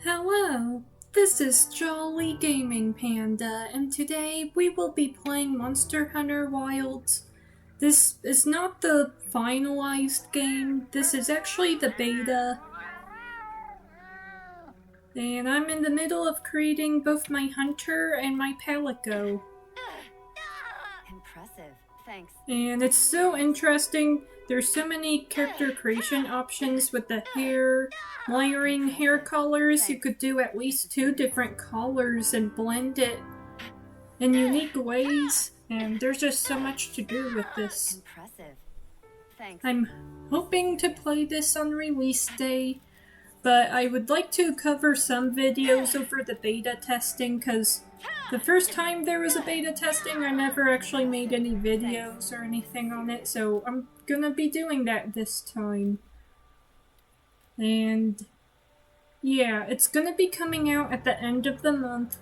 Hello, this is Jolly Gaming Panda, and today we will be playing Monster Hunter Wilds. This is not the finalized game, this is actually the beta. And I'm in the middle of creating both my hunter and my palico. Impressive, thanks. And it's so interesting. There's so many character creation options with the hair, layering hair colors. You could do at least 2 different colors and blend it in unique ways. And there's just so much to do with this. Impressive. Thanks. I'm hoping to play this on release day, but I would like to cover some videos over the beta testing because the first time there was a beta testing, I never actually made any videos or anything on it, so I'm gonna be doing that this time. And yeah, it's gonna be coming out at the end of the month,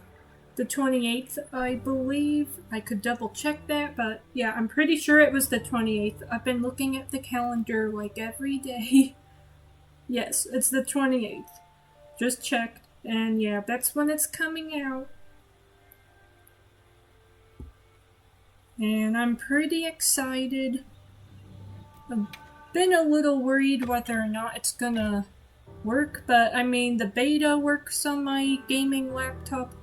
the 28th, I believe. I could double check that, but yeah, I'm pretty sure it was the 28th. I've been looking at the calendar like every day. Yes, it's the 28th. Just checked, and yeah, that's when it's coming out. And I'm pretty excited. I've been a little worried whether or not it's gonna work, but I mean, the beta works on my gaming laptop,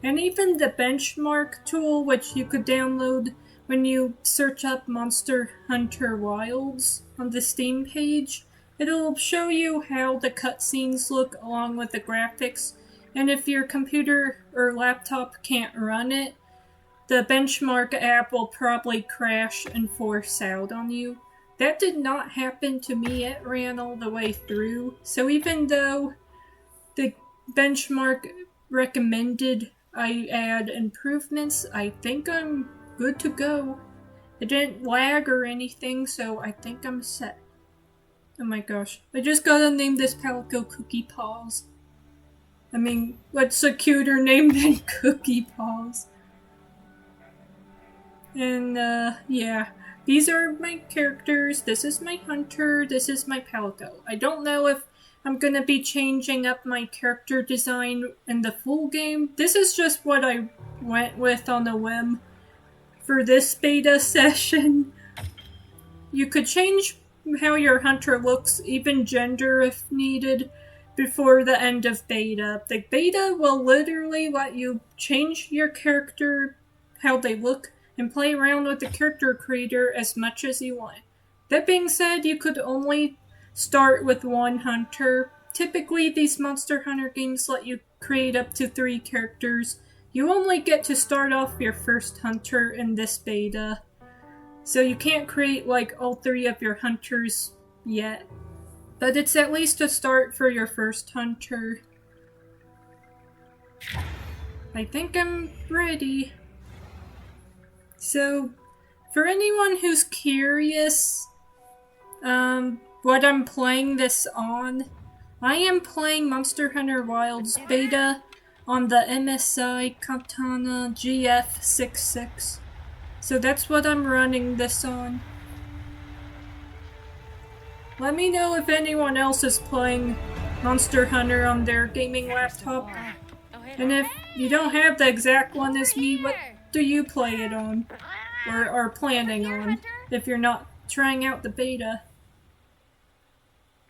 and even the benchmark tool, which you could download when you search up Monster Hunter Wilds on the Steam page. It'll show you how the cutscenes look along with the graphics, and if your computer or laptop can't run it, the benchmark app will probably crash and force out on you. That did not happen to me, it ran all the way through, so even though the benchmark recommended I add improvements, I think I'm good to go. It didn't lag or anything, so I think I'm set. Oh my gosh, I just gotta name this palico Cookie Paws. I mean, what's a cuter name than Cookie Paws? And, yeah. These are my characters, this is my hunter, this is my palico. I don't know if I'm gonna be changing up my character design in the full game. This is just what I went with on a whim for this beta session. You could change how your hunter looks, even gender if needed, before the end of beta. The beta will literally let you change your character, how they look, and play around with the character creator as much as you want. That being said, you could only start with one hunter. Typically, these Monster Hunter games let you create up to 3 characters. You only get to start off your first hunter in this beta, so you can't create like all 3 of your hunters yet. But it's at least a start for your first hunter. I think I'm ready. So, for anyone who's curious what I'm playing this on, I am playing Monster Hunter Wilds beta on the MSI Katana GF66. So that's what I'm running this on. Let me know if anyone else is playing Monster Hunter on their gaming laptop. And if you don't have the exact one as me, what do you play it on? Or are planning on, if you're not trying out the beta?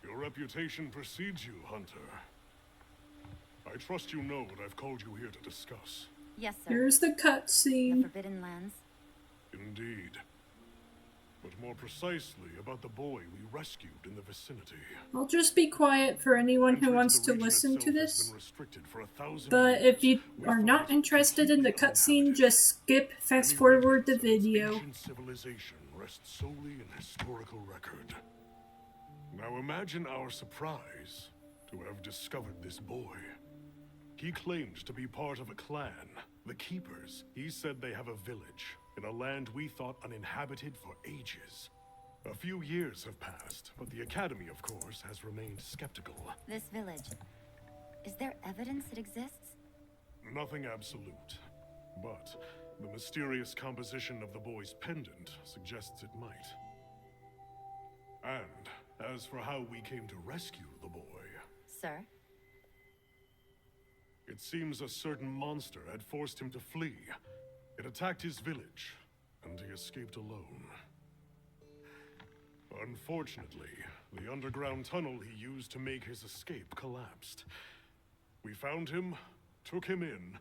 Your reputation precedes you, Hunter. I trust you know what I've called you here to discuss. Yes, sir. Here's the The cutscene. Forbidden Lands. Indeed. But more precisely about the boy we rescued in the vicinity. I'll just be quiet for anyone who wants to listen to this. But if you are not interested in the cutscene, just skip, fast forward the video. Ancient civilization rests solely in historical record. Now imagine our surprise to have discovered this boy. He claimed to be part of a clan, the Keepers. He said they have a village in a land we thought uninhabited for ages. A few years have passed, but the Academy, of course, has remained skeptical. This village. Is there evidence it exists? Nothing absolute, but the mysterious composition of the boy's pendant suggests it might. And as for how we came to rescue the boy, Sir? It seems a certain monster had forced him to flee. It attacked his village, and he escaped alone. Unfortunately, the underground tunnel he used to make his escape collapsed. We found him, took him in,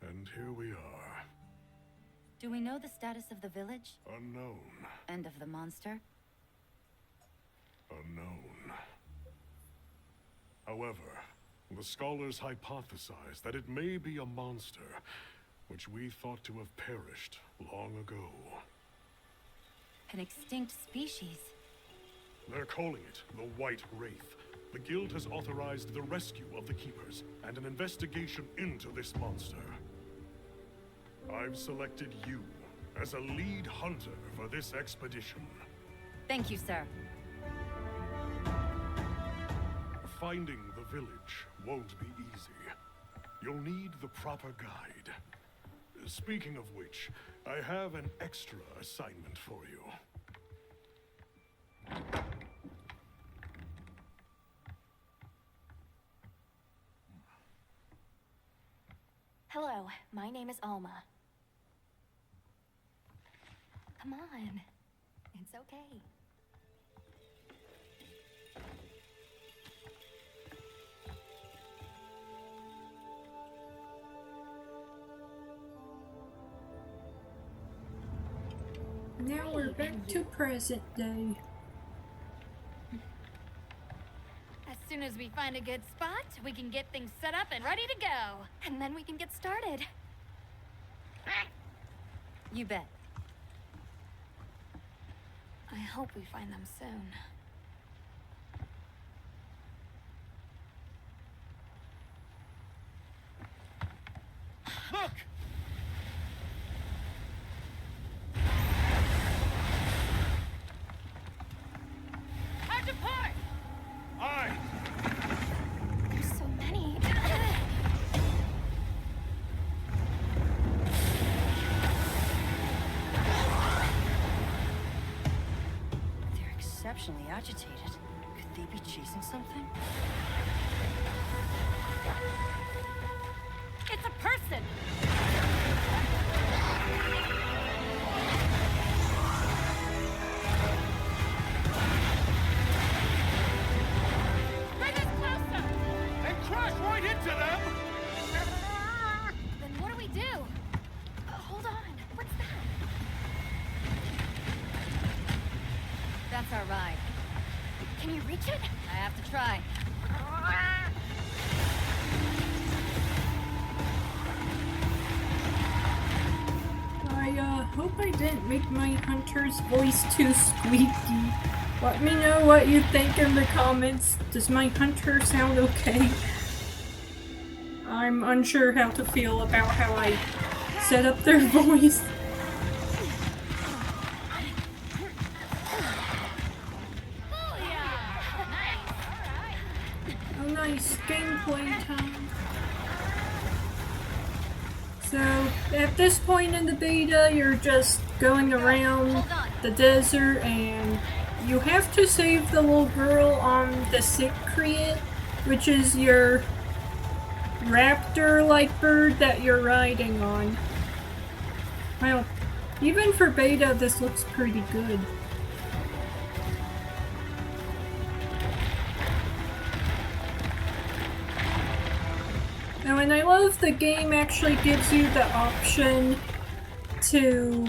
and here we are. Do we know the status of the village? Unknown. And of the monster? Unknown. However, the scholars hypothesize that it may be a monster, which we thought to have perished long ago. An extinct species. They're calling it the White Wraith. The Guild has authorized the rescue of the Keepers and an investigation into this monster. I've selected you as a lead hunter for this expedition. Thank you, sir. Finding the village won't be easy. You'll need the proper guide. Speaking of which, I have an extra assignment for you. Hello, my name is Alma. Come on. It's okay. Now we're back to present day. As soon as we find a good spot, we can get things set up and ready to go. And then we can get started. You bet. I hope we find them soon. Look! How'd you part? Aye! There's so many. They're exceptionally agitated. Could they be chasing something? It's a person! Bring us closer! And crash right into them! Then what do we do? Hold on. What's that? That's our ride. Can you reach it? I have to try. I hope I didn't make my hunter's voice too squeaky. Let me know what you think in the comments. Does my hunter sound okay? I'm unsure how to feel about how I set up their voice. Oh nice, gameplay time. So, at this point in the beta, you're just going around the desert and you have to save the little girl on the Seikret, which is your raptor-like bird that you're riding on. Well, even for beta, this looks pretty good. Now, and I love the game actually gives you the option to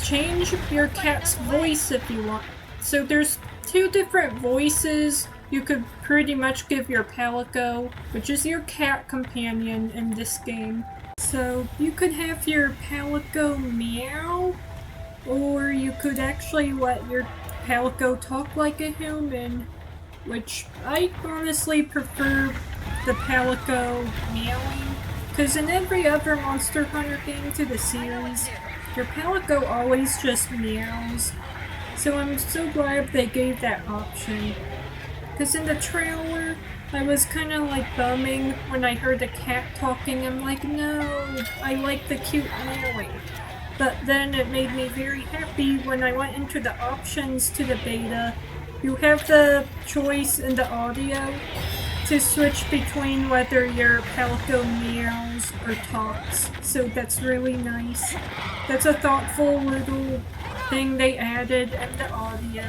change your cat's voice if you want. So there's two different voices you could pretty much give your Palico, which is your cat companion in this game. So you could have your Palico meow, or you could actually let your Palico talk like a human, which I honestly prefer the Palico meowing, because in every other Monster Hunter game to the series, your Palico always just meows. So I'm so glad they gave that option. Because in the trailer, I was kind of like bumming when I heard the cat talking. I'm like, no, I like the cute meowing. But then it made me very happy when I went into the options to the beta. You have the choice in the audio to switch between whether your palico meows or talks, so that's really nice. That's a thoughtful little thing they added in the audio.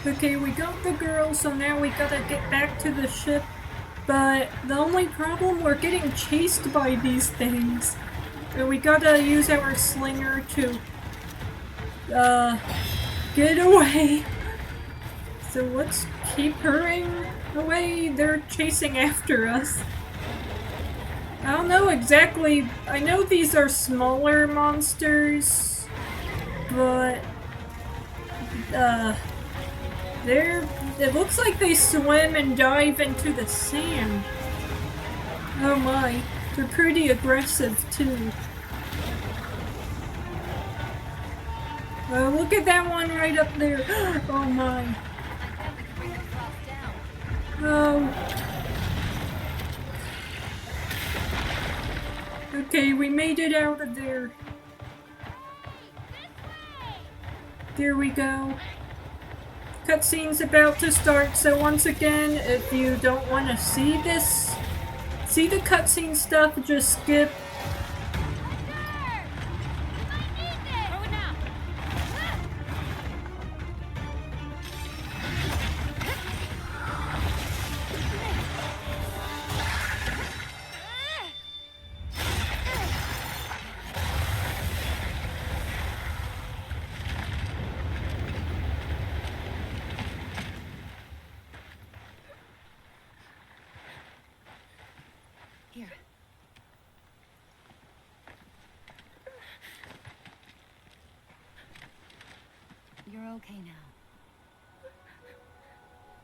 Okay, we got the girl, so now we gotta get back to the ship. But the only problem, we're getting chased by these things. And we gotta use our slinger to, get away. So let's keep hurrying away. They're chasing after us. I don't know exactly. I know these are smaller monsters, but, it looks like they swim and dive into the sand. Oh my, they're pretty aggressive too. Oh, look at that one right up there. Oh my. Oh. Okay, we made it out of there. There we go. Cutscene's about to start, so once again, if you don't want to see the cutscene stuff, just skip. Here. You're okay now.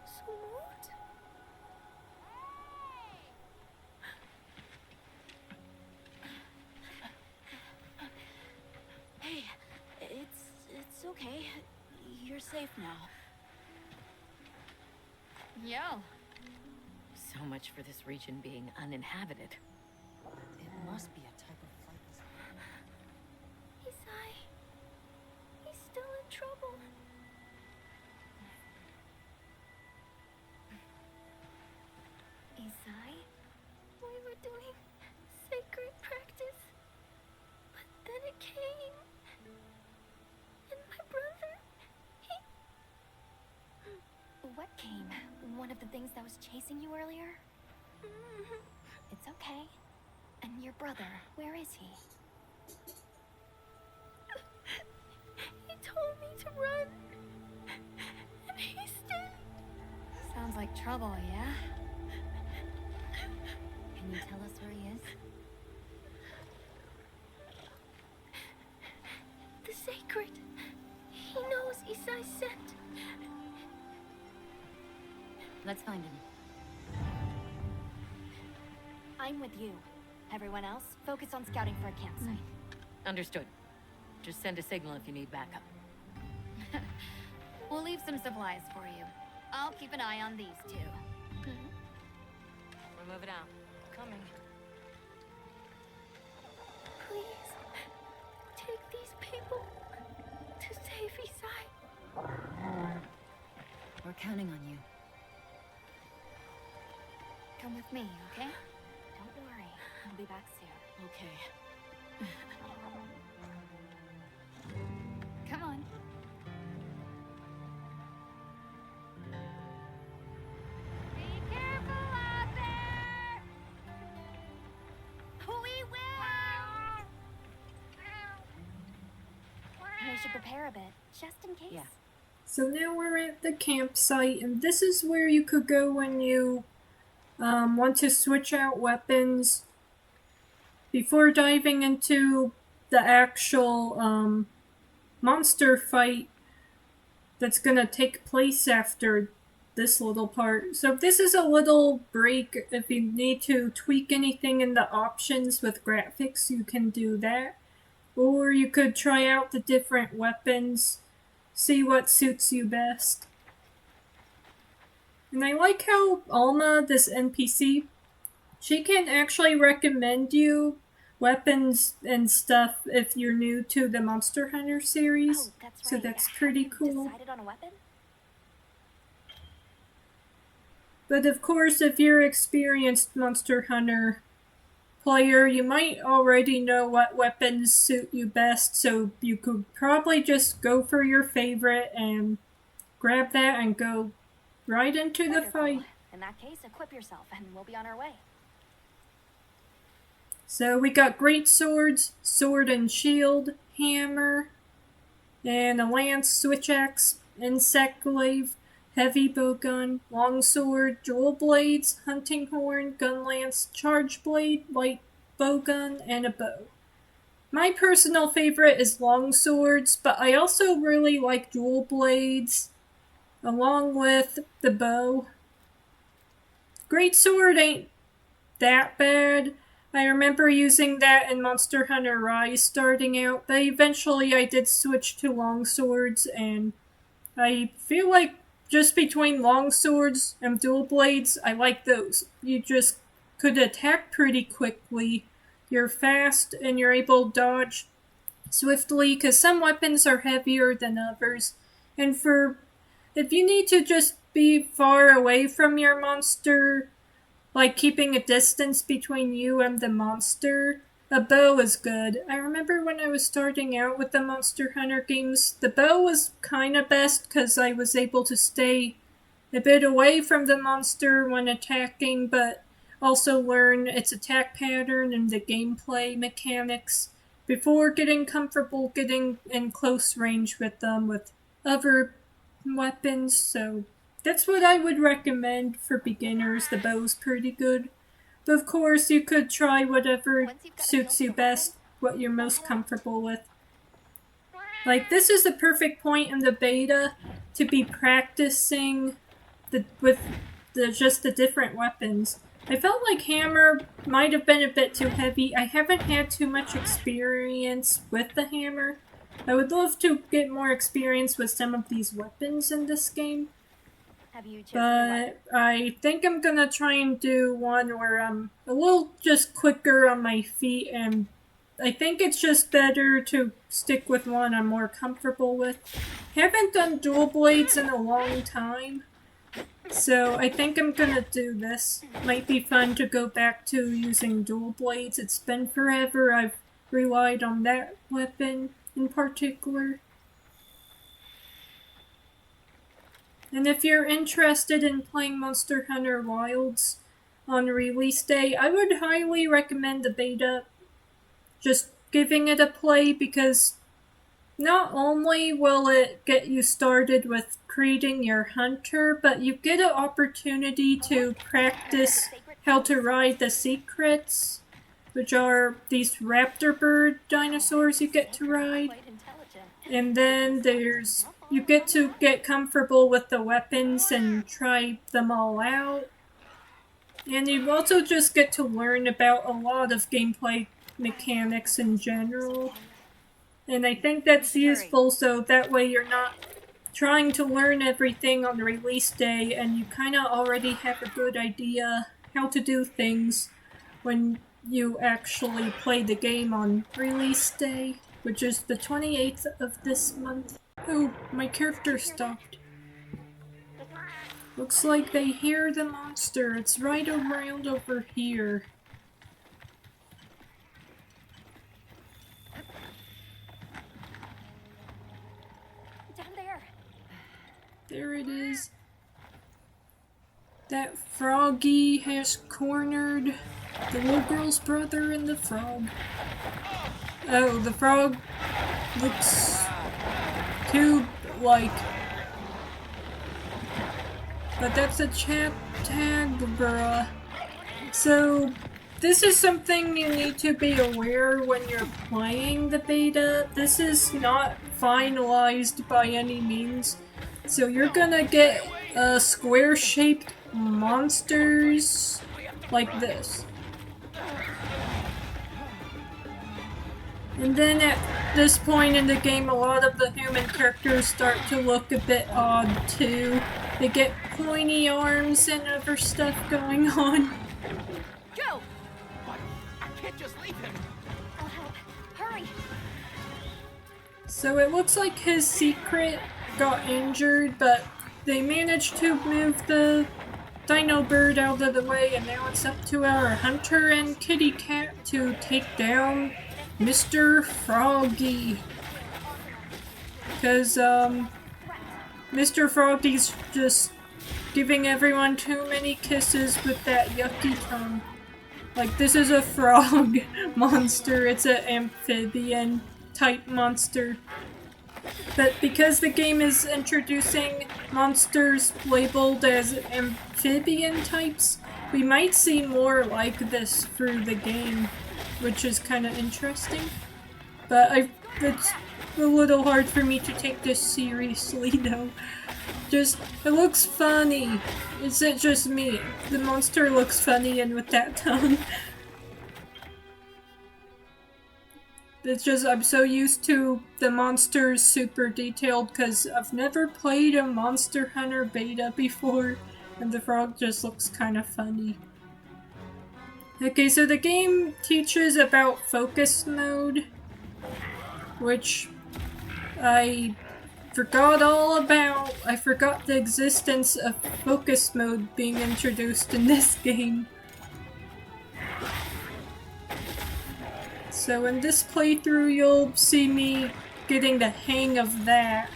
Smooth? Hey, it's okay. You're safe now. Yo. So much for this region being uninhabited. It must be a type of fungus. Isai. He's still in trouble. Isai? We were doing sacred practice. But then it came. And my brother, he... What came? One of the things that was chasing you earlier? It's okay. And your brother, where is he? He told me to run. And he stayed. Sounds like trouble, yeah? Can you tell us where he is? The Seikret. He knows Isai sent. Let's find him. I'm with you. Everyone else, focus on scouting for a campsite. Understood. Just send a signal if you need backup. We'll leave some supplies for you. I'll keep an eye on these two. We're moving out. Coming. Please, take these people to save Isai. We're counting on you. Come with me, okay? Don't worry, I'll be back soon. Okay. Come on. Be careful out there! We will! We should prepare a bit, just in case. Yeah. So now we're at the campsite, and this is where you could go when you want to switch out weapons before diving into the actual monster fight that's gonna take place after this little part. So this is a little break. If you need to tweak anything in the options with graphics, you can do that. Or you could try out the different weapons, see what suits you best. And I like how Alma, this NPC, she can actually recommend you weapons and stuff if you're new to the Monster Hunter series. Oh, that's So right. that's pretty Have you cool. decided on a weapon? But of course, if you're an experienced Monster Hunter player, you might already know what weapons suit you best, so you could probably just go for your favorite and grab that and go right into the Wonderful. fight. In that case, equip yourself and we'll be on our way. So we got great swords, sword and shield, hammer, and a lance, switch axe, insect glaive, heavy bowgun, longsword, jewel blades, hunting horn, gun lance, charge blade, light bowgun, and a bow. My personal favorite is longswords, but I also really like jewel blades, along with the bow. Great sword ain't that bad. I remember using that in Monster Hunter Rise starting out, but eventually I did switch to longswords, and I feel like just between longswords and dual blades, I like those. You just could attack pretty quickly, you're fast, and you're able to dodge swiftly, because some weapons are heavier than others. And if you need to just be far away from your monster, like keeping a distance between you and the monster, a bow is good. I remember when I was starting out with the Monster Hunter games, the bow was kinda best because I was able to stay a bit away from the monster when attacking, but also learn its attack pattern and the gameplay mechanics before getting comfortable getting in close range with them with other weapons, so that's what I would recommend for beginners. The bow's pretty good. But of course, you could try whatever suits you best, what you're most comfortable with. Like, this is the perfect point in the beta to be practicing with just the different weapons. I felt like hammer might have been a bit too heavy. I haven't had too much experience with the hammer. I would love to get more experience with some of these weapons in this game. Have you chosen your weapon? But I think I'm gonna try and do one where I'm a little just quicker on my feet, and I think it's just better to stick with one I'm more comfortable with. Haven't done dual blades in a long time, so I think I'm gonna do this. Might be fun to go back to using dual blades. It's been forever I've relied on that weapon in particular. And if you're interested in playing Monster Hunter Wilds on release day, I would highly recommend the beta. Just giving it a play, because not only will it get you started with creating your hunter, but you get an opportunity to practice how to ride the Seikrets, which are these raptor bird dinosaurs you get to ride. Quite intelligent. And then you get to get comfortable with the weapons and try them all out. And you also just get to learn about a lot of gameplay mechanics in general. And I think that's useful, so that way you're not trying to learn everything on release day and you kind of already have a good idea how to do things when you actually play the game on release day, which is the 28th of this month. Oh, my character stopped. Looks like they hear the monster. It's right around over here. Down there. There it is. That froggy has cornered the little girl's brother and the frog. Oh, the frog looks cube-like. But that's a Chatacabra. So, this is something you need to be aware when you're playing the beta. This is not finalized by any means. So you're gonna get square-shaped monsters like this. And then at this point in the game, a lot of the human characters start to look a bit odd too. They get pointy arms and other stuff going on. Joe! But I can't just leave him. So it looks like his Seikret got injured, but they managed to move the Dino Bird out of the way, and now it's up to our Hunter and Kitty Cat to take down Mr. Froggy. Because, Mr. Froggy's just giving everyone too many kisses with that yucky tongue. Like, this is a frog monster, it's an amphibian type monster. But because the game is introducing monsters labeled as amphibian types, we might see more like this through the game, which is kind of interesting. But it's a little hard for me to take this seriously though. It looks funny. Is it just me? The monster looks funny and with that tongue. It's just, I'm so used to the monsters super detailed because I've never played a Monster Hunter beta before, and the frog just looks kind of funny. Okay, so the game teaches about focus mode, which I forgot all about. I forgot the existence of focus mode being introduced in this game. So in this playthrough, you'll see me getting the hang of that.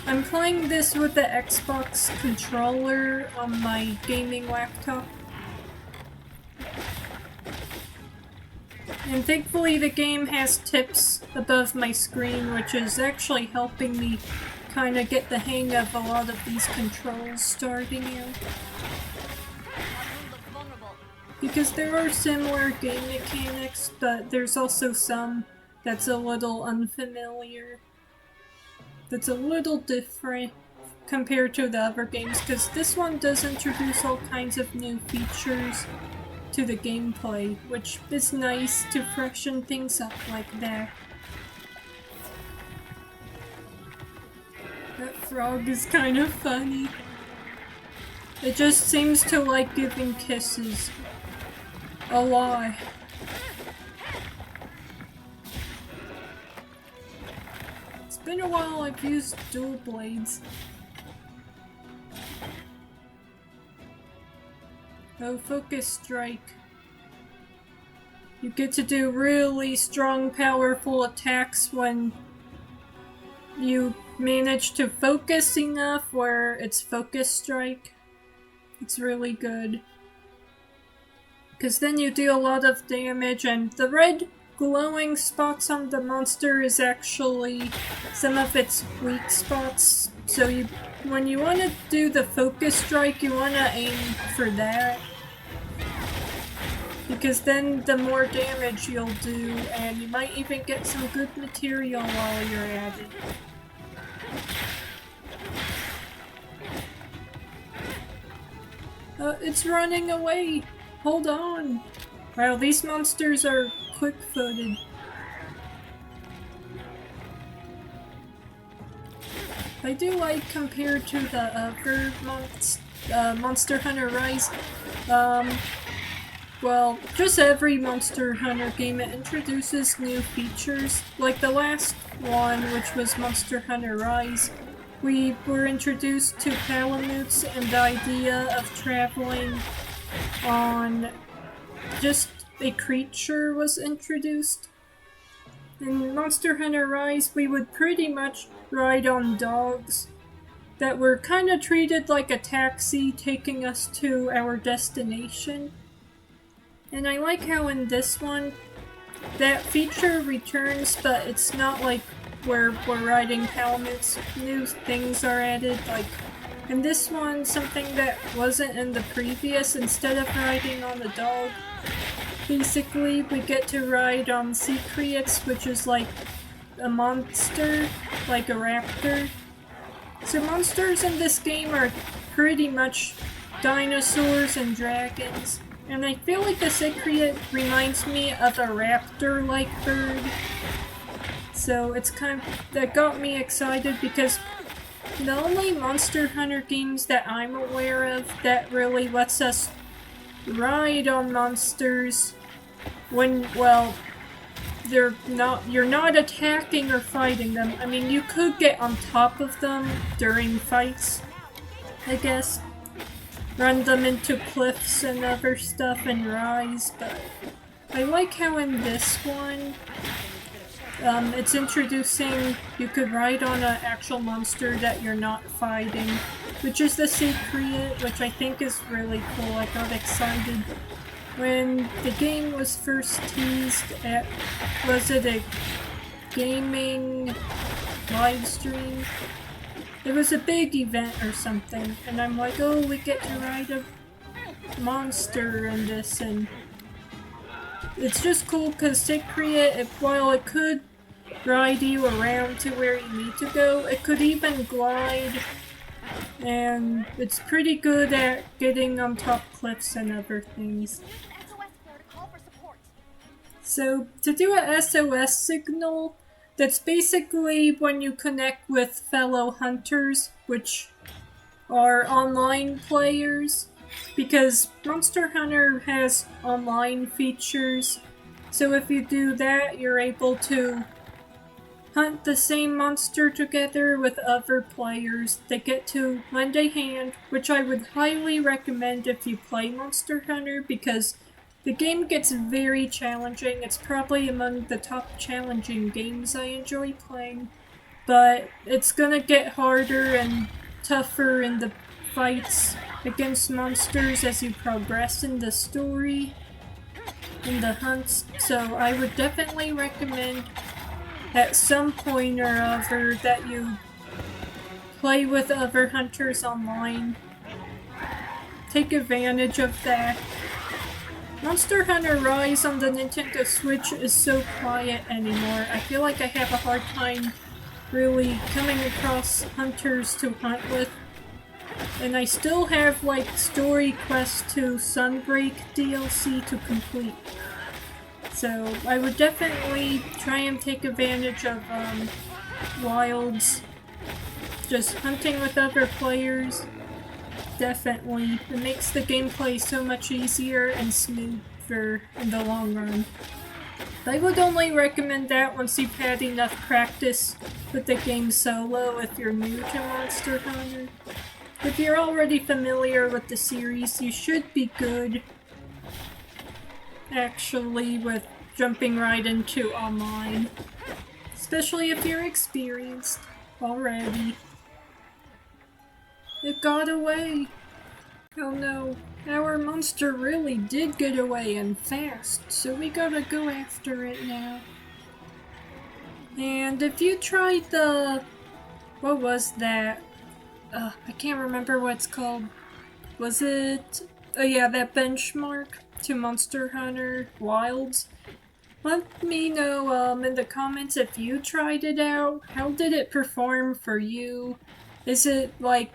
I'm playing this with the Xbox controller on my gaming laptop. And thankfully the game has tips above my screen, which is actually helping me kind of get the hang of a lot of these controls starting out. Because there are similar game mechanics, but there's also some that's a little unfamiliar. That's a little different compared to the other games, because this one does introduce all kinds of new features to the gameplay, which is nice to freshen things up like that. That frog is kind of funny. It just seems to like giving kisses. A lie. It's been a while I've used dual blades. Oh, focus strike. You get to do really strong, powerful attacks when you manage to focus enough where it's focus strike. It's really good. Because then you do a lot of damage, and the red glowing spots on the monster is actually some of its weak spots. So when you want to do the focus strike, you want to aim for that. Because then the more damage you'll do, and you might even get some good material while you're at it. It's running away! Hold on! Wow, these monsters are quick-footed. I do like compared to the other Monster Hunter Rise. Well, just every Monster Hunter game, it introduces new features. Like the last one, which was Monster Hunter Rise, we were introduced to Palamutes and the idea of traveling on just a creature was introduced. In Monster Hunter Rise, we would pretty much ride on dogs that were kind of treated like a taxi taking us to our destination. And I like how in this one, that feature returns, but it's not like where we're riding Palamutes. New things are added, like in this one, something that wasn't in the previous. Instead of riding on the dog, basically we get to ride on Seikret, which is like a monster, like a raptor. So monsters in this game are pretty much dinosaurs and dragons. And I feel like the Seikret reminds me of a raptor-like bird. So it's that got me excited because the only Monster Hunter games that I'm aware of that really lets us ride on monsters when, well, you're not attacking or fighting them. I mean, you could get on top of them during fights, I guess. Run them into cliffs and other stuff and rise, but I like how in this one, it's introducing you could ride on an actual monster that you're not fighting, which is the Seikret, which I think is really cool. I got excited when the game was first teased at, was it a gaming live stream? It was a big event or something, and I'm like, oh, we get to ride a monster in this, and it's just cool because Seikret, while it could ride you around to where you need to go, it could even glide, and it's pretty good at getting on top cliffs and other things. So, to do a SOS signal, that's basically when you connect with fellow hunters, which are online players, because Monster Hunter has online features, so if you do that, you're able to hunt the same monster together with other players. They get to lend a hand, which I would highly recommend if you play Monster Hunter, because the game gets very challenging. It's probably among the top challenging games I enjoy playing, but it's gonna get harder and tougher in the fights against monsters as you progress in the story, in the hunts, so I would definitely recommend at some point or other that you play with other hunters online. Take advantage of that. Monster Hunter Rise on the Nintendo Switch is so quiet anymore. I feel like I have a hard time really coming across hunters to hunt with. And I still have like story quests to Sunbreak DLC to complete. So I would definitely try and take advantage of Wilds. Just hunting with other players. Definitely. It makes the gameplay so much easier and smoother in the long run. I would only recommend that once you've had enough practice with the game solo if you're new to Monster Hunter. If you're already familiar with the series, you should be good, actually, with jumping right into online. Especially if you're experienced already. It got away. Oh no, our monster really did get away and fast, so we gotta go after it now. And if you tried the... what was that? I can't remember what it's called. Was it... oh yeah, that benchmark to Monster Hunter Wilds? Let me know in the comments if you tried it out. How did it perform for you? Is it like...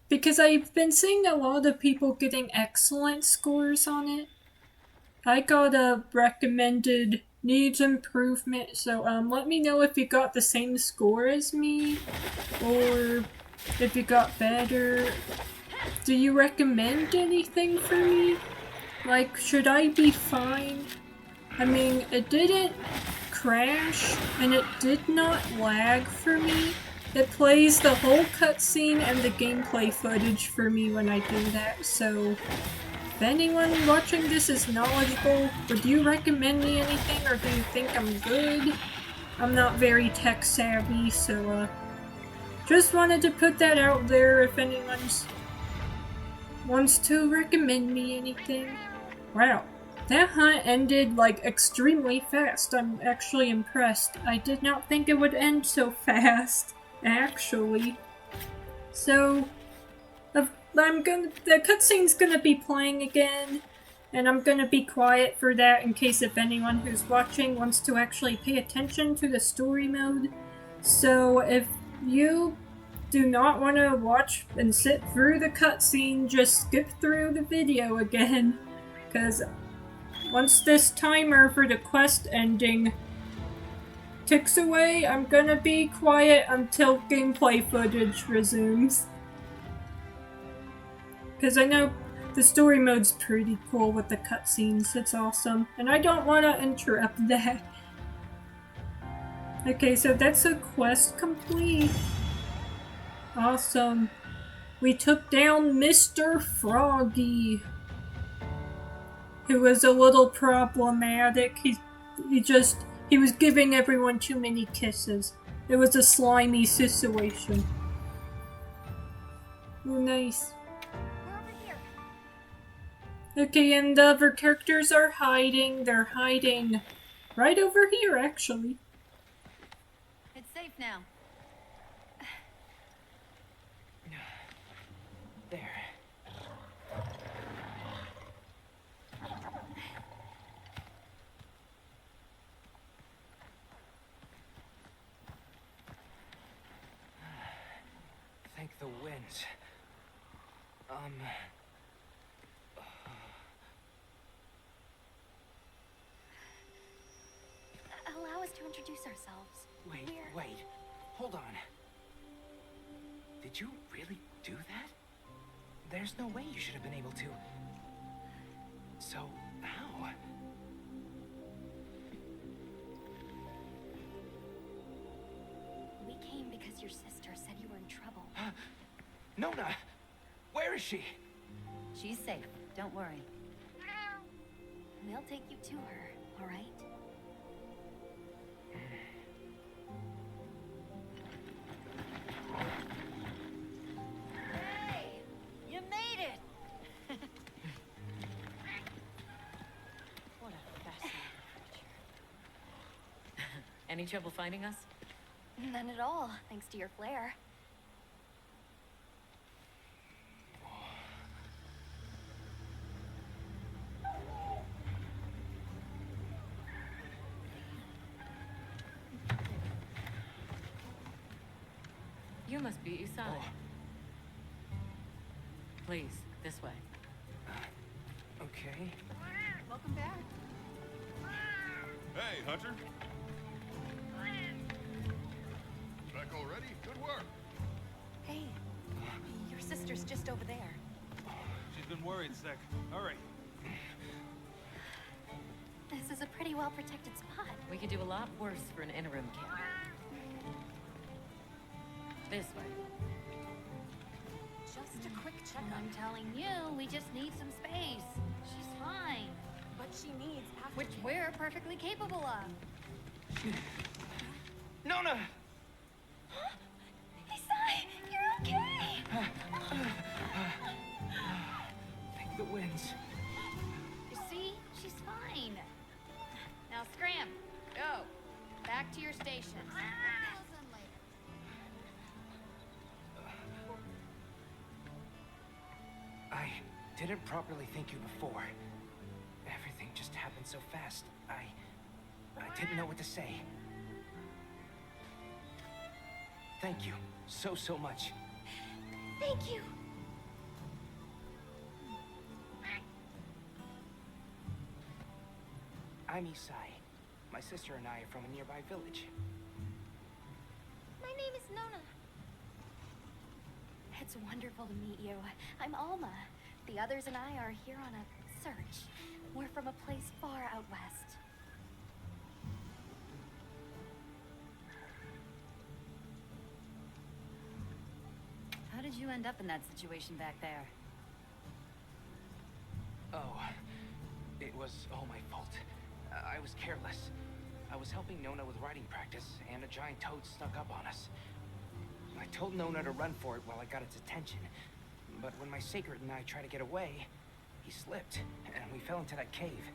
because I've been seeing a lot of people getting excellent scores on it. I got a recommended needs improvement, so let me know if you got the same score as me, or if you got better. Do you recommend anything for me? Like, should I be fine? I mean, it didn't crash, and it did not lag for me. It plays the whole cutscene and the gameplay footage for me when I do that, so if anyone watching this is knowledgeable, would you recommend me anything, or do you think I'm good? I'm not very tech savvy, so just wanted to put that out there if anyone wants to recommend me anything. Wow, that hunt ended like extremely fast. I'm actually impressed. I did not think it would end so fast. Actually. So, the cutscene's gonna be playing again, and I'm gonna be quiet for that in case if anyone who's watching wants to actually pay attention to the story mode. So, if you do not want to watch and sit through the cutscene, just skip through the video again, because once this timer for the quest ending ticks away, I'm gonna be quiet until gameplay footage resumes. Because I know the story mode's pretty cool with the cutscenes, it's awesome, and I don't want to interrupt that. Okay, so that's a quest complete. Awesome. We took down Mr. Froggy, who was a little problematic. He was giving everyone too many kisses. It was a slimy situation. Oh, nice. We're over here. Okay, and the other characters are hiding. They're hiding right over here, actually. It's safe now. There. Thank the winds. Allow us to introduce ourselves. Wait. Hold on. Did you really do that? There's no way you should have been able to. So, how? We came because your sister said you were in trouble. Nona! Where is she? She's safe. Don't worry. We'll take you to her, all right? Hey! You made it! What a fascinating creature. Any trouble finding us? None at all, thanks to your flair. You must be Usai. Please, this way. Okay. Welcome back. Hey, Hunter. Back already? Good work. Hey, your sister's just over there. She's been worried, Sek. Hurry. This is a pretty well-protected spot. We could do a lot worse for an interim camp. This way. Just a quick checkup. I'm telling you, we just need some space. She's fine. But she needs Which we're perfectly capable of. Nona! Isai, you're okay! Thank the winds. You see? She's fine. Now scram. Go. Back to your station. I didn't properly thank you before. Everything just happened so fast. I didn't know what to say. Thank you so much. Thank you! I'm Isai. My sister and I are from a nearby village. My name is Nona. It's wonderful to meet you. I'm Alma. The others and I are here on a search. We're from a place far out west. How did you end up in that situation back there? Oh, it was all my fault. I was careless. I was helping Nona with writing practice, and a giant toad snuck up on us. I told Nona to run for it while I got its attention. But when my Seikret and I tried to get away, he slipped, and we fell into that cave.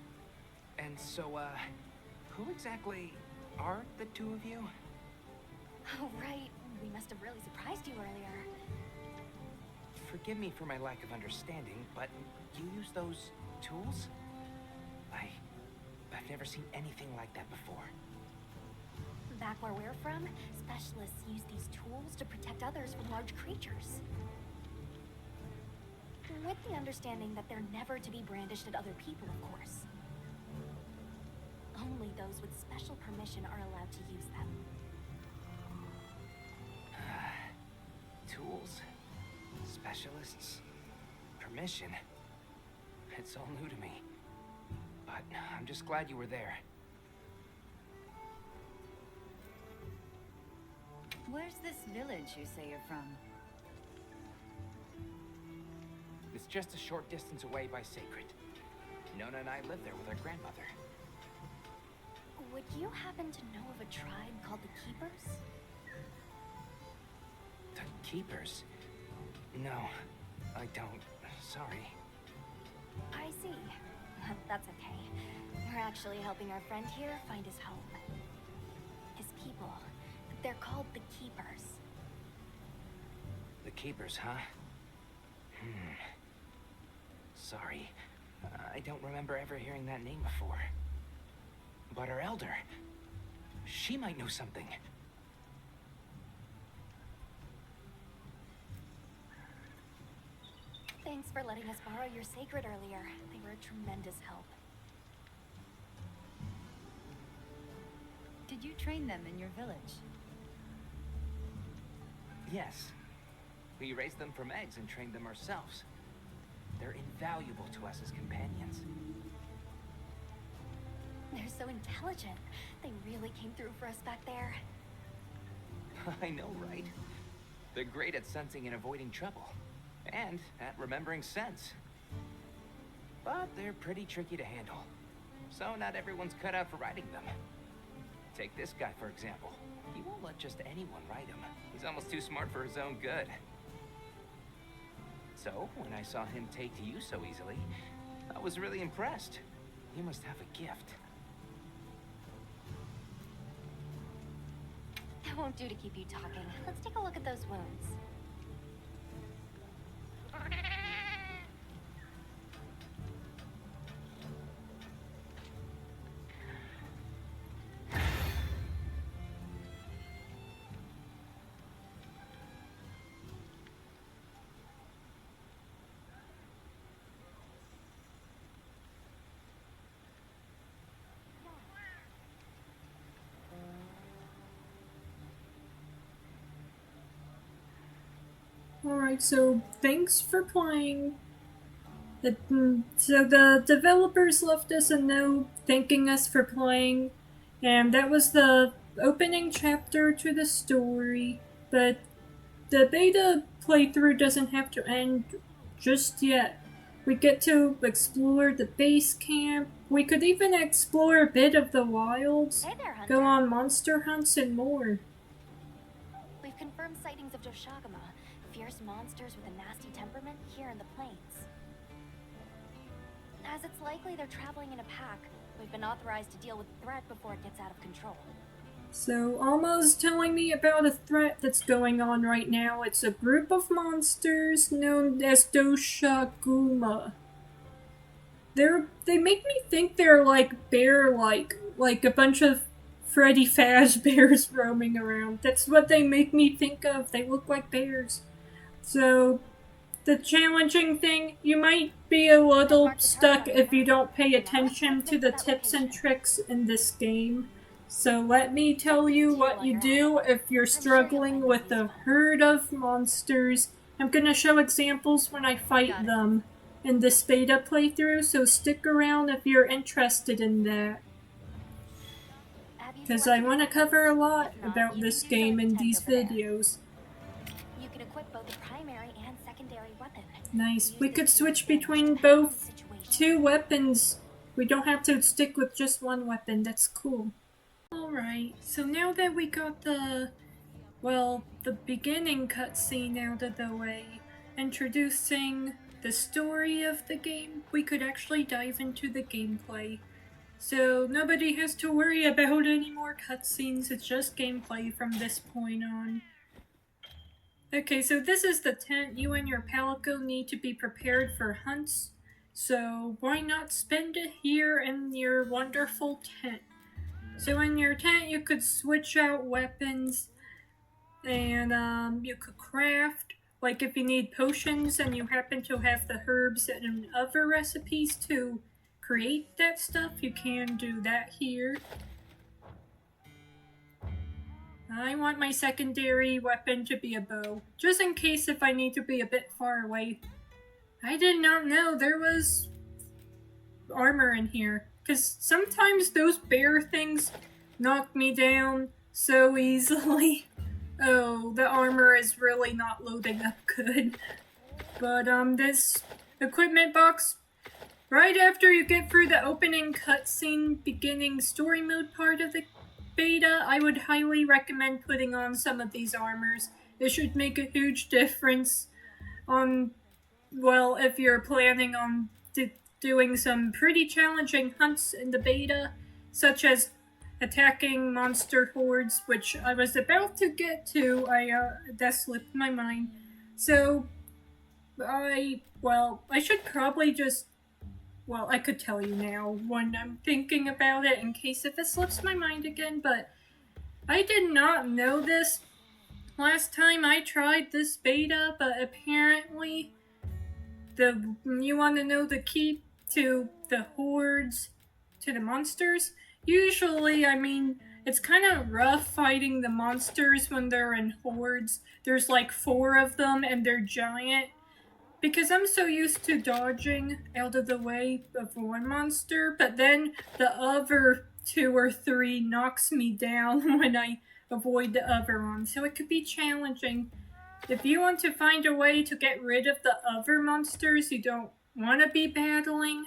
And so, who exactly are the two of you? Oh, right. We must have really surprised you earlier. Forgive me for my lack of understanding, but you use those tools? I've never seen anything like that before. Back where we're from, specialists use these tools to protect others from large creatures. With the understanding that they're never to be brandished at other people, of course. Only those with special permission are allowed to use them. Tools? Specialists? Permission? It's all new to me. But I'm just glad you were there. Where's this village you say you're from? It's just a short distance away by Seikret. Nona and I live there with our grandmother. Would you happen to know of a tribe called the Keepers? The Keepers? No, I don't. Sorry. I see. That's okay. We're actually helping our friend here find his home. His people. They're called the Keepers. The Keepers, huh? Sorry. I don't remember ever hearing that name before. But our elder, she might know something. Thanks for letting us borrow your Seikret earlier. They were a tremendous help. Did you train them in your village? Yes. We raised them from eggs and trained them ourselves. They're invaluable to us as companions. They're so intelligent. They really came through for us back there. I know, right? They're great at sensing and avoiding trouble. And at remembering scents. But they're pretty tricky to handle. So not everyone's cut out for riding them. Take this guy, for example. He won't let just anyone ride him. He's almost too smart for his own good. So, when I saw him take to you so easily, I was really impressed. He must have a gift. That won't do to keep you talking. Let's take a look at those wounds. Alright, so thanks for playing. So the developers left us a note thanking us for playing, and that was the opening chapter to the story, but the beta playthrough doesn't have to end just yet. We get to explore the base camp. We could even explore a bit of the wilds, Hey there, Hunter. go on monster hunts and more. We've confirmed sightings of Doshaguma, fierce monsters with a nasty temperament here in the plains. As it's likely they're traveling in a pack, we've been authorized to deal with the threat before it gets out of control. So, Alma's telling me about a threat that's going on right now. It's a group of monsters known as Doshaguma. They make me think they're like bear-like a bunch of Freddy Fazbears roaming around. That's what they make me think of. They look like bears. So, the challenging thing, you might be a little stuck if you don't pay attention to the tips and tricks in this game. So let me tell you what you do if you're struggling with a herd of monsters. I'm gonna show examples when I fight them in this beta playthrough, so stick around if you're interested in that. Because I want to cover a lot about this game in these videos. You can equip both a primary and secondary weapon. Nice. We could switch between both two weapons. We don't have to stick with just one weapon. That's cool. Alright, so now that we got the beginning cutscene out of the way, introducing the story of the game, we could actually dive into the gameplay. So nobody has to worry about any more cutscenes, it's just gameplay from this point on. Okay, so this is the tent. You and your palico need to be prepared for hunts, so why not spend it here in your wonderful tent? So in your tent you could switch out weapons, and you could craft, like if you need potions and you happen to have the herbs and other recipes to create that stuff, you can do that here. I want my secondary weapon to be a bow, just in case if I need to be a bit far away. I did not know there was armor in here, because sometimes those bear things knock me down so easily. Oh, the armor is really not loading up good. But, this equipment box, right after you get through the opening cutscene beginning story mode part of the beta, I would highly recommend putting on some of these armors. It should make a huge difference on, well, if you're planning on doing some pretty challenging hunts in the beta, such as attacking monster hordes, which I was about to get to. That slipped my mind. So, I should probably just, I could tell you now when I'm thinking about it in case if it slips my mind again, but I did not know this last time I tried this beta, but apparently you want to know the key to the hordes, to the monsters? Usually, I mean, it's kind of rough fighting the monsters when they're in hordes. There's like 4 of them and they're giant. Because I'm so used to dodging out of the way of one monster, but then the other 2 or 3 knocks me down when I avoid the other one. So it could be challenging. If you want to find a way to get rid of the other monsters you don't want to be battling,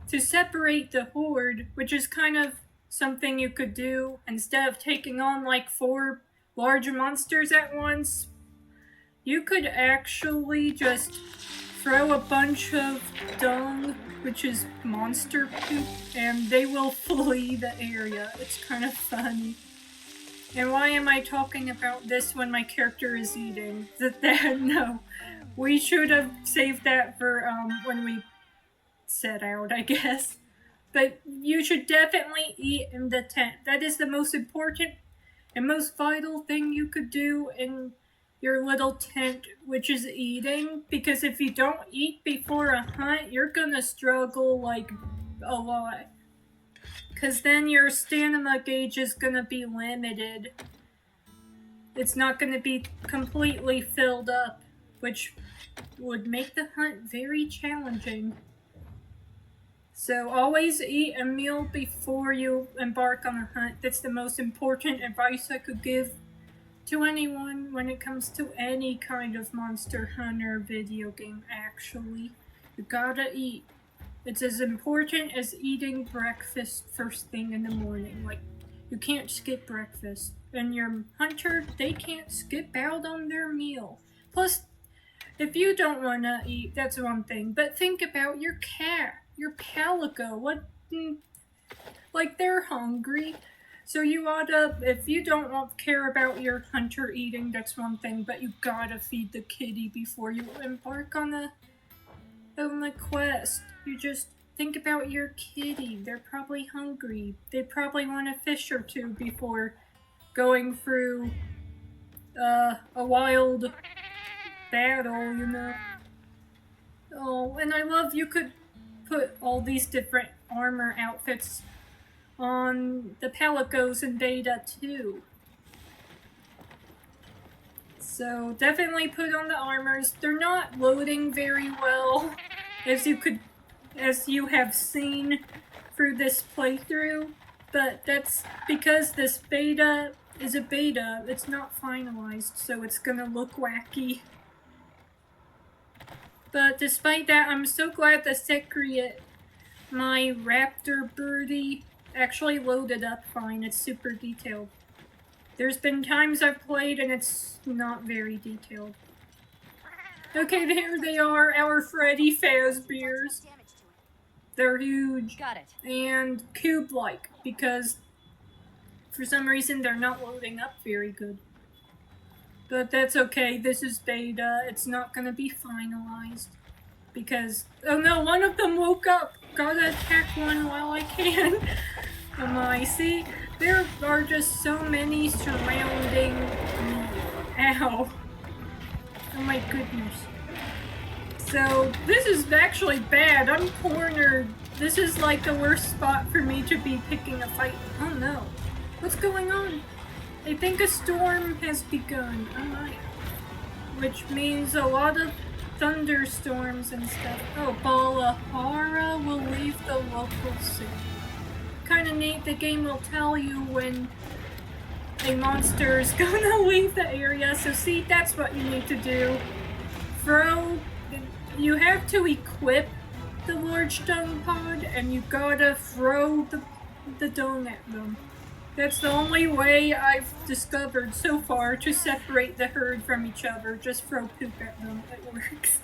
to separate the horde, which is kind of something you could do instead of taking on like 4 large monsters at once, you could actually just throw a bunch of dung, which is monster poop, and they will flee the area. It's kind of funny. And why am I talking about this when my character is eating? No. We should have saved that for when we set out, I guess. But you should definitely eat in the tent. That is the most important and most vital thing you could do in your little tent, which is eating. Because if you don't eat before a hunt, you're gonna struggle like a lot. Because then your stamina gauge is gonna be limited. It's not gonna be completely filled up, which would make the hunt very challenging. So always eat a meal before you embark on a hunt. That's the most important advice I could give to anyone when it comes to any kind of Monster Hunter video game, actually. You gotta eat. It's as important as eating breakfast first thing in the morning. Like, you can't skip breakfast. And your hunter, they can't skip out on their meal. Plus, if you don't want to eat, that's one thing. But think about your cat, your palico. Like, they're hungry. So you oughta, if you don't care about your hunter eating, that's one thing. But you gotta feed the kitty before you embark on the quest. You just think about your kitty. They're probably hungry. They probably want a fish or 2 before going through a wild battle, you know. Oh, and I love you could put all these different armor outfits on the palicos in beta too. So definitely put on the armors. They're not loading very well, as you have seen through this playthrough, but that's because this beta is a beta. It's not finalized, so it's gonna look wacky. But despite that, I'm so glad the Seikret, my raptor birdie, actually loaded up fine. It's super detailed. There's been times I've played and it's not very detailed. Okay, there they are, our Freddy Fazbears. They're huge. Got it. And cube-like, because for some reason they're not loading up very good. But that's okay, this is beta, it's not gonna be finalized. Because, oh no, one of them woke up! Gotta attack one while I can. Oh my, see? There are just so many surrounding me. Ow. Oh my goodness. So, this is actually bad. I'm cornered. This is like the worst spot for me to be picking a fight. Oh no. What's going on? I think a storm has begun. Oh my. Which means a lot of thunderstorms and stuff. Oh, Balahara will leave the local soon. Kinda neat, the game will tell you when a monster is gonna leave the area. So see, that's what you need to do. You have to equip the large dung pod, and you gotta throw the dung at them. That's the only way I've discovered so far to separate the herd from each other. Just throw poop at them. It works.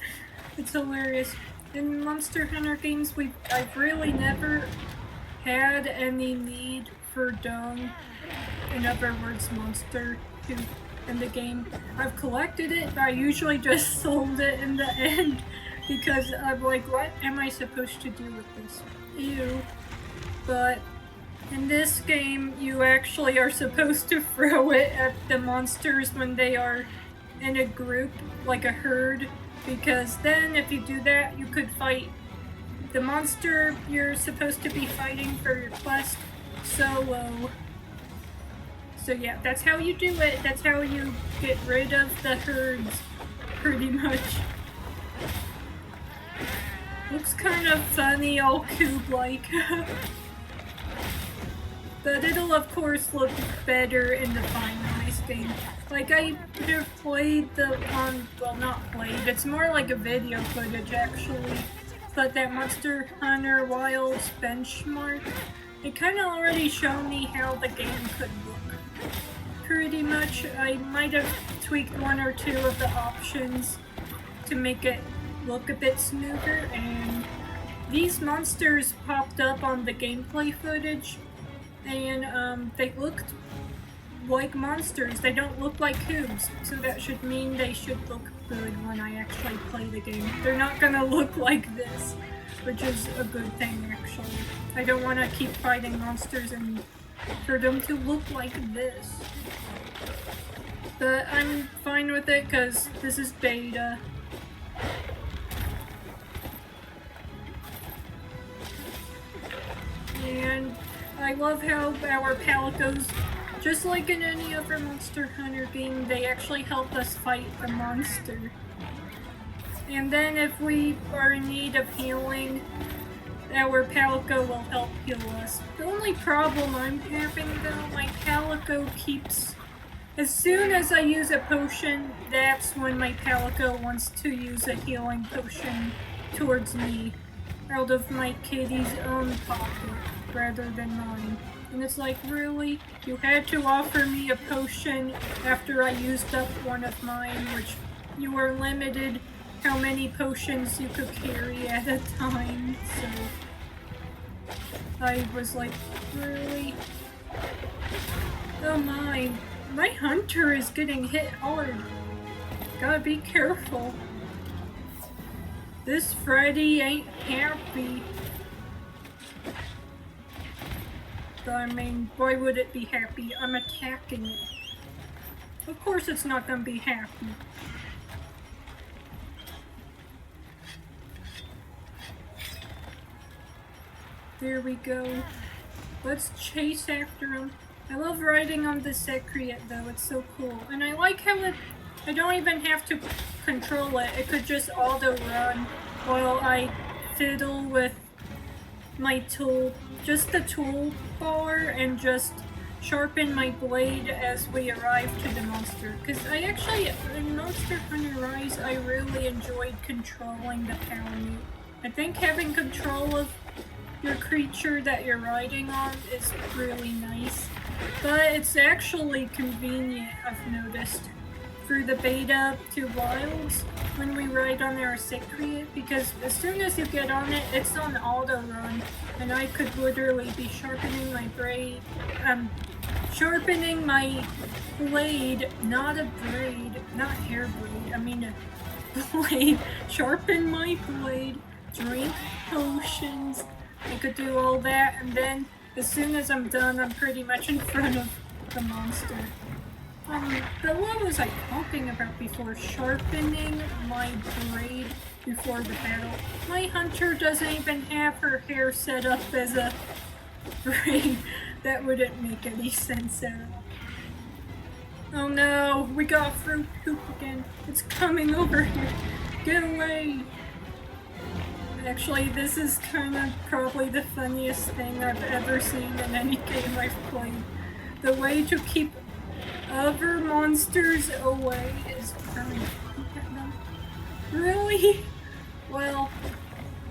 It's hilarious. In Monster Hunter games, I've really never had any need for dung. In other words, monster poop in the game. I've collected it, but I usually just sold it in the end because I'm like, what am I supposed to do with this? Ew. But in this game, you actually are supposed to throw it at the monsters when they are in a group, like a herd, because then if you do that, you could fight the monster you're supposed to be fighting for your quest solo. So yeah, that's how you do it. That's how you get rid of the herds, pretty much. Looks kind of funny, all cube-like. But it'll of course look better in the finalized game. Like I have played well not played, it's more like a video footage actually. But that Monster Hunter Wilds benchmark, it kinda already showed me how the game could look. Pretty much, I might have tweaked one or two of the options to make it look a bit smoother, and these monsters popped up on the gameplay footage, and they looked like monsters. They don't look like cubes, so that should mean they should look good when I actually play the game. They're not gonna look like this, which is a good thing actually. I don't want to keep fighting monsters and for them to look like this. But I'm fine with it because this is beta. And I love how our palicos, just like in any other Monster Hunter game, they actually help us fight the monster. And then if we are in need of healing, our palico will help heal us. The only problem I'm having though, my palico keeps... As soon as I use a potion, that's when my palico wants to use a healing potion towards me, out of my kitty's own pocket, rather than mine. And it's like, really? You had to offer me a potion after I used up one of mine, which you were limited how many potions you could carry at a time, so... I was like, really? Oh my. My hunter is getting hit hard. Gotta be careful. This Freddy ain't happy. I mean, why would it be happy? I'm attacking it. Of course it's not gonna be happy. There we go. Let's chase after him. I love riding on the Seikret though, it's so cool. And I like how I don't even have to control it. It could just auto-run while I fiddle with my tool, just the tool bar, and just sharpen my blade as we arrive to the monster. Because I actually, in Monster Hunter Rise, I really enjoyed controlling the Palamute. I think having control of your creature that you're riding on is really nice. But it's actually convenient, I've noticed, through the beta to Wilds when we ride on our Seikret, because as soon as you get on it, it's on auto run, and I could literally be sharpening my blade, not a braid, not hair blade, I mean a blade, sharpen my blade, drink potions, I could do all that, and then as soon as I'm done, I'm pretty much in front of the monster. But what was I talking about before? Sharpening my blade before the battle. My hunter doesn't even have her hair set up as a braid. That wouldn't make any sense at all. Oh no, we got fruit poop again. It's coming over here. Get away! Actually, this is kind of probably the funniest thing I've ever seen in any game I've played. The way to keep other monsters away is trying to poke at them. Really? Well,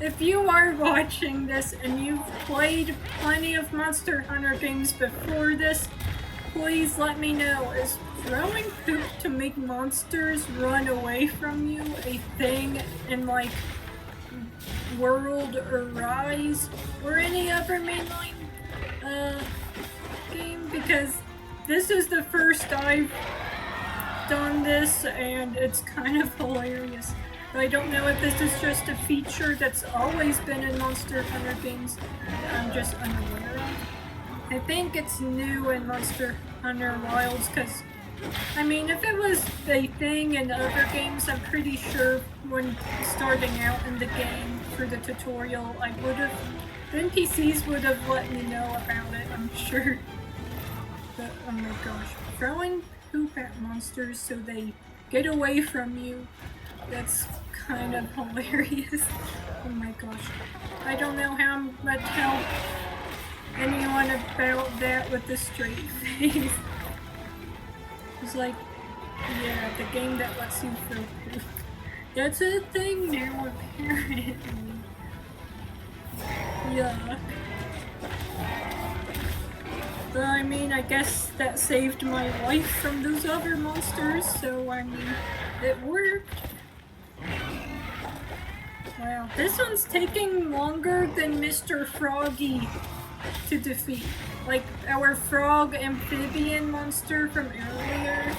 if you are watching this and you've played plenty of Monster Hunter games before this, please let me know. Is throwing poop to make monsters run away from you a thing in like World or Rise or any other mainline game? Because this is the first I've done this and it's kind of hilarious. I don't know if this is just a feature that's always been in Monster Hunter games that I'm just unaware of. I think it's new in Monster Hunter Wilds because, I mean, if it was a thing in other games, I'm pretty sure when starting out in the game for the tutorial, I would have, the NPCs would have let me know about it, I'm sure. But, oh my gosh, throwing poop at monsters so they get away from you, that's kind of hilarious. Oh my gosh. I don't know how much help anyone about that with a straight face. It's like, yeah, the game that lets you throw poop. That's a thing now, apparently. Yuck. But I mean, I guess that saved my life from those other monsters, so I mean, it worked. Wow, this one's taking longer than Mr. Froggy to defeat. Like our frog amphibian monster from earlier.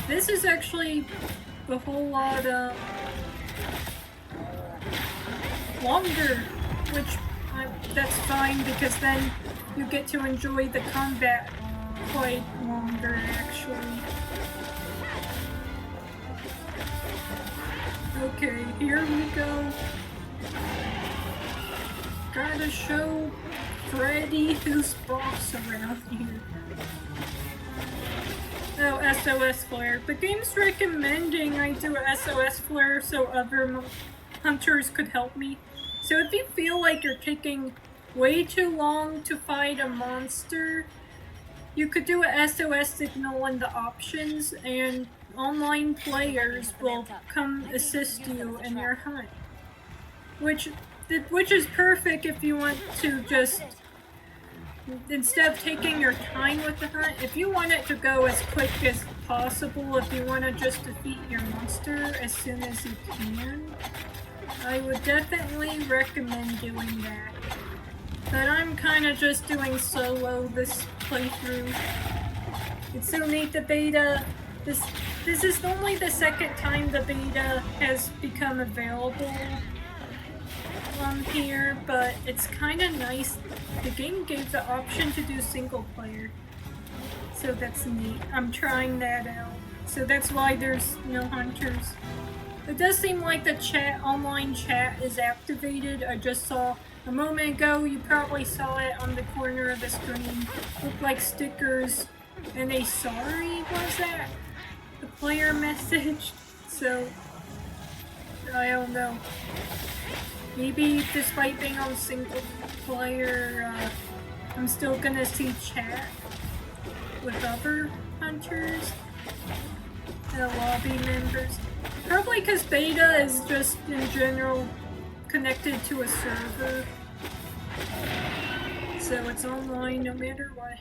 This is actually a whole lot longer, which that's fine because then you get to enjoy the combat quite longer actually. Okay, here we go. Gotta show Freddy who's boss around here. Oh, SOS Flare. The game's recommending I do a SOS Flare so other hunters could help me. So if you feel like you're taking way too long to fight a monster, you could do a SOS signal in the options and online players will come assist you in your hunt. Which is perfect if you want to just, instead of taking your time with the hunt, if you want it to go as quick as possible, if you want to just defeat your monster as soon as you can, I would definitely recommend doing that. But I'm kind of just doing solo this playthrough. It's so neat, the beta. This is only the second time the beta has become available on here, but it's kind of nice. The game gave the option to do single player, so that's neat. I'm trying that out, so that's why there's no hunters. It does seem like the online chat is activated. I just saw a moment ago, you probably saw it on the corner of the screen. Looked like stickers and a sorry, was that? The player messaged, so I don't know. Maybe despite being on single player, I'm still gonna see chat with other hunters, lobby members. Probably because beta is just in general connected to a server, so it's online no matter what.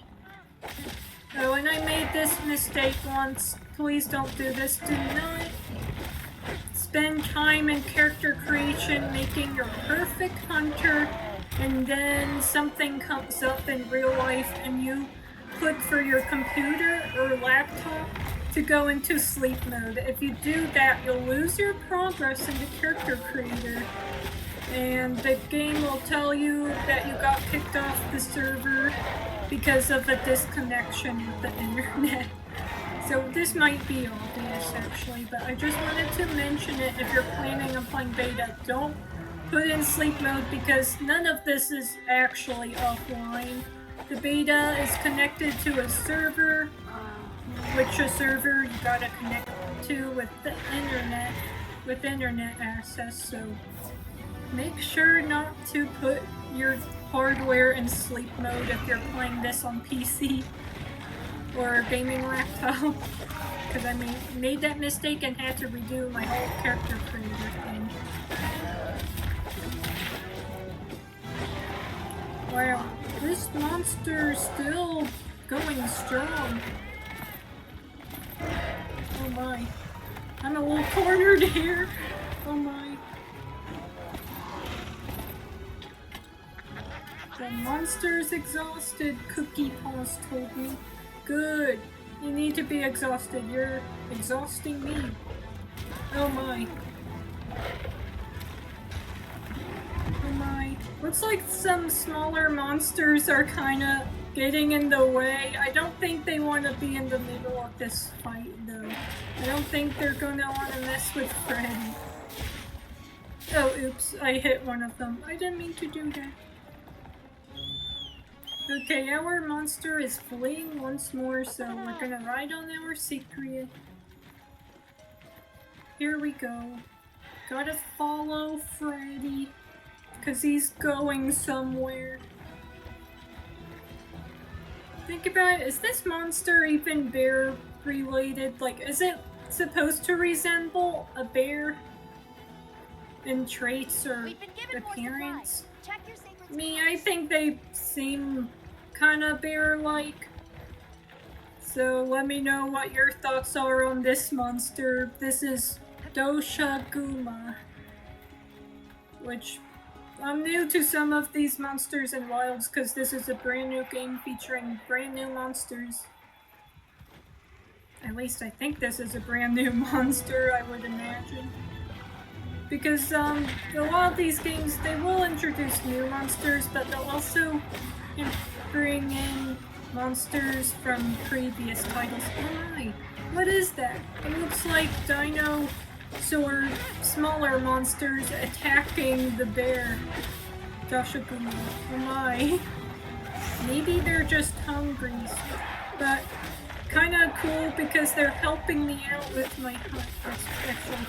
Oh, and I made this mistake once. Please don't do this. Do not spend time in character creation making your perfect hunter and then something comes up in real life and you click for your computer or laptop to go into sleep mode. If you do that, you'll lose your progress in the character creator and the game will tell you that you got kicked off the server because of a disconnection with the internet. So this might be obvious actually, but I just wanted to mention it. If you're planning on playing beta, don't put in sleep mode because none of this is actually offline. The beta is connected to a server, which a server you gotta connect to with the internet, with internet access, so make sure not to put your hardware in sleep mode if you're playing this on PC. or gaming laptop. Because I made that mistake and had to redo my whole character creator thing. Wow, this monster's still going strong. Oh my. I'm a little cornered here. Oh my. The monster's exhausted, Cookie Paws told me. Good. You need to be exhausted. You're exhausting me. Oh my. Oh my. Looks like some smaller monsters are kinda getting in the way. I don't think they want to be in the middle of this fight though. I don't think they're gonna want to mess with Freddy. Oh oops, I hit one of them. I didn't mean to do that. Okay, our monster is fleeing once more, so we're gonna ride on our Seikret. Here we go. Gotta follow Freddy, cause he's going somewhere. Think about it, is this monster even bear related? Like, is it supposed to resemble a bear in traits or appearance? I think they seem kinda bear-like. So let me know what your thoughts are on this monster. This is Doshaguma, which I'm new to some of these monsters in Wilds because this is a brand new game featuring brand new monsters. At least I think this is a brand new monster, I would imagine. Because a lot of these games, they will introduce new monsters, but they'll also bring in monsters from previous titles. Oh my, what is that? It looks like dinosaur smaller monsters attacking the bear. Doshaguma. Oh my. Maybe they're just hungry, but kinda cool because they're helping me out with my hunt. That's actually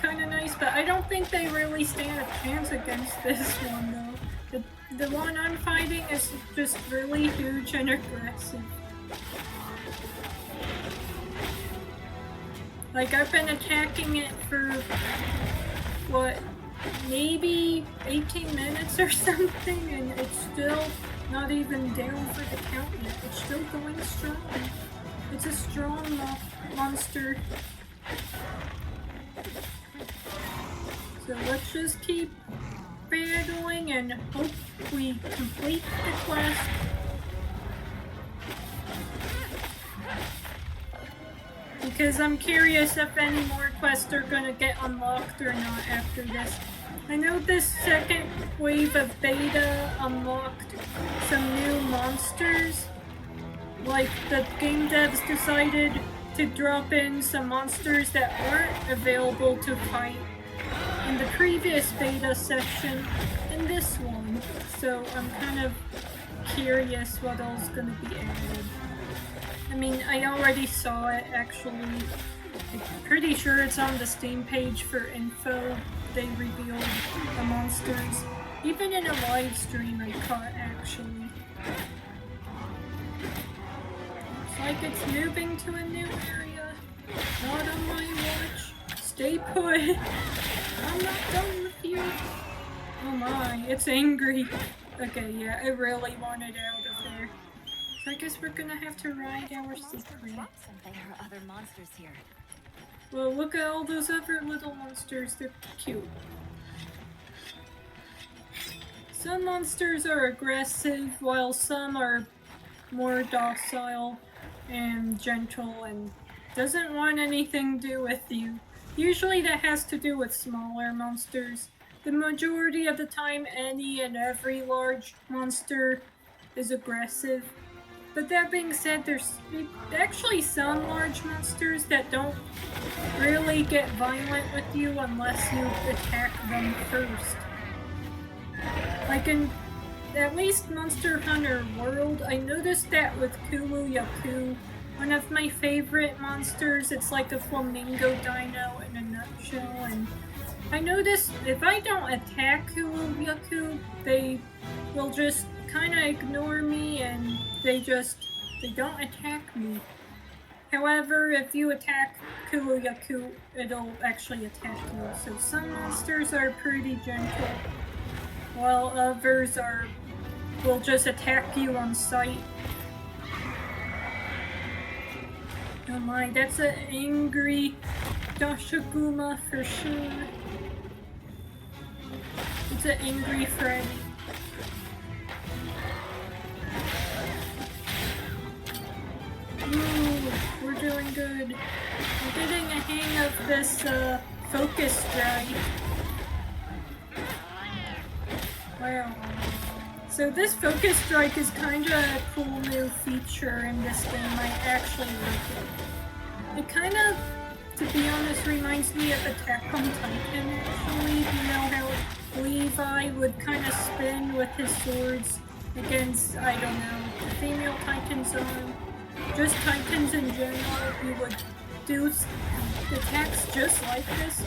kinda nice, but I don't think they really stand a chance against this one though. The one I'm fighting is just really huge and aggressive. Like, I've been attacking it for, what, maybe 18 minutes or something, and it's still not even down for the count yet. It's still going strong. It's a strong monster. So let's just keep battling and hope we complete the quest. Because I'm curious if any more quests are gonna get unlocked or not after this. I know this second wave of beta unlocked some new monsters. Like, the game devs decided to drop in some monsters that weren't available to fight in the previous beta section in this one. So I'm kind of curious what else is gonna be added. I mean, I already saw it actually. I'm pretty sure it's on the Steam page for info. They revealed the monsters. Even in a live stream I caught actually. Looks like it's moving to a new area. Not on my watch. Stay put. I'm not done with you. Oh my, it's angry. Okay, yeah, I really wanted out of there. So I guess we're gonna have to ride our Seikret. There are other monsters here. Well, look at all those other little monsters. They're cute. Some monsters are aggressive, while some are more docile and gentle and doesn't want anything to do with you. Usually that has to do with smaller monsters. The majority of the time, any and every large monster is aggressive. But that being said, there's actually some large monsters that don't really get violent with you unless you attack them first. Like in at least Monster Hunter World, I noticed that with Kulu Yaku, one of my favorite monsters. It's like a flamingo dino in a nutshell, and I noticed if I don't attack Kulu Yaku, they will just kinda ignore me and they just They don't attack me. However, if you attack Kuroyaku, it'll actually attack you. So some monsters are pretty gentle, while others will just attack you on sight. Oh my, that's an angry Doshaguma for sure. It's an angry Freddy. Ooh, we're doing good. I'm getting a hang of this focus strike. Wow. So this focus strike is kind of a cool new feature in this game. I actually like it. It kind of, to be honest, reminds me of Attack on Titan, actually. You know how Levi would kind of spin with his swords against, I don't know, female Titans or just Titans in general. You would do attacks just like this.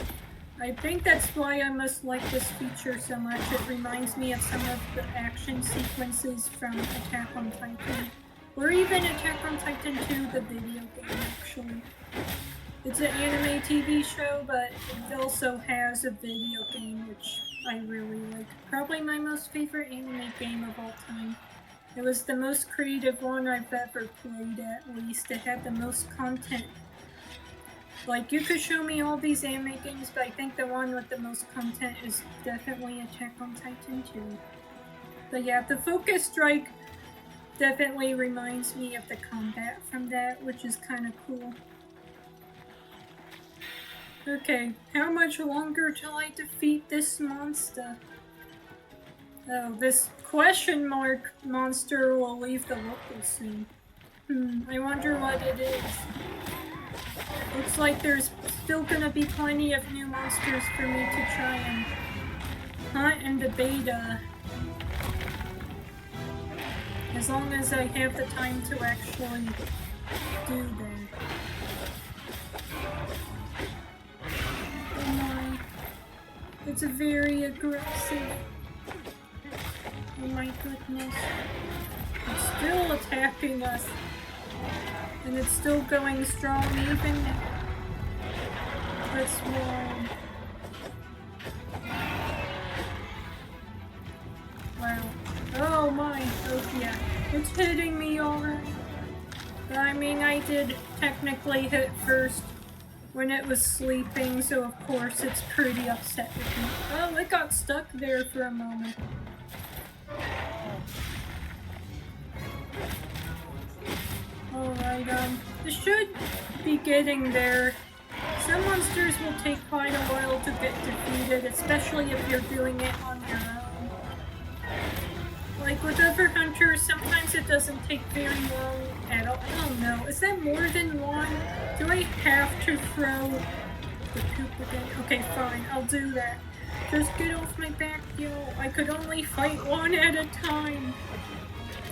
I think that's why I must like this feature so much. It reminds me of some of the action sequences from Attack on Titan. Or even Attack on Titan 2, the video game, actually. It's an anime TV show, but it also has a video game, which I really like. Probably my most favorite anime game of all time. It was the most creative one I've ever played, at least. It had the most content. Like, you could show me all these anime games, but I think the one with the most content is definitely Attack on Titan 2. But yeah, the focus strike definitely reminds me of the combat from that, which is kind of cool. Okay, how much longer till I defeat this monster? Oh, this question mark monster will leave the local soon. I wonder what it is. Looks like there's still gonna be plenty of new monsters for me to try and hunt in the beta. As long as I have the time to actually do that. Oh my. It's very aggressive. Oh my goodness. It's still attacking us. And it's still going strong even now. That's wrong. Wow. Oh my. Oh yeah. It's hitting me already. But I mean, I did technically hit first when it was sleeping, so of course it's pretty upset with me. Oh, it got stuck there for a moment. Alright, it should be getting there. Some monsters will take quite a while to get defeated, especially if you're doing it on your own. Like with other hunters, sometimes it doesn't take very long at all. Oh no, is that more than one? Do I have to throw the poop again? Okay, fine, I'll do that. Just get off my back, yo. I could only fight one at a time.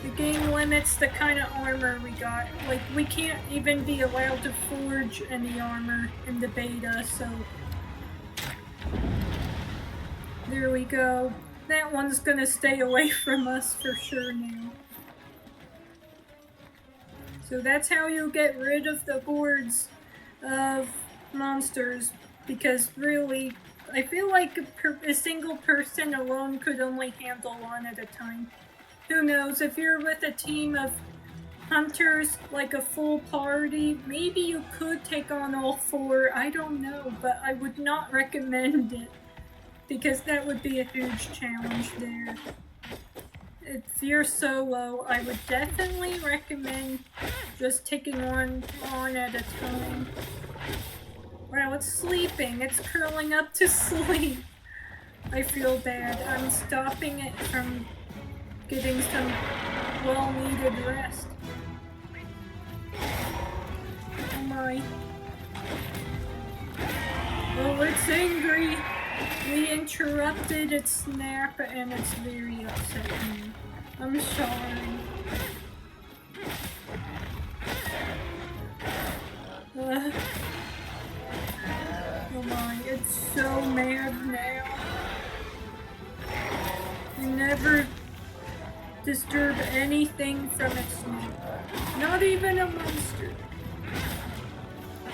The game limits the kind of armor we got. Like, we can't even be allowed to forge any armor in the beta, so... There we go. That one's gonna stay away from us for sure now. So that's how you get rid of the hordes of monsters, because really, I feel like a single person alone could only handle one at a time. Who knows, if you're with a team of hunters, like a full party, maybe you could take on all four, I don't know, but I would not recommend it, because that would be a huge challenge there. If you're solo, I would definitely recommend just taking one on at a time. Wow, it's sleeping, it's curling up to sleep. I feel bad, I'm stopping it from getting some well-needed rest. Oh my. Oh, it's angry! We interrupted its snap and it's very upsetting. I'm sorry. Oh my, it's so mad now. I never disturb anything from its nap. Not even a monster.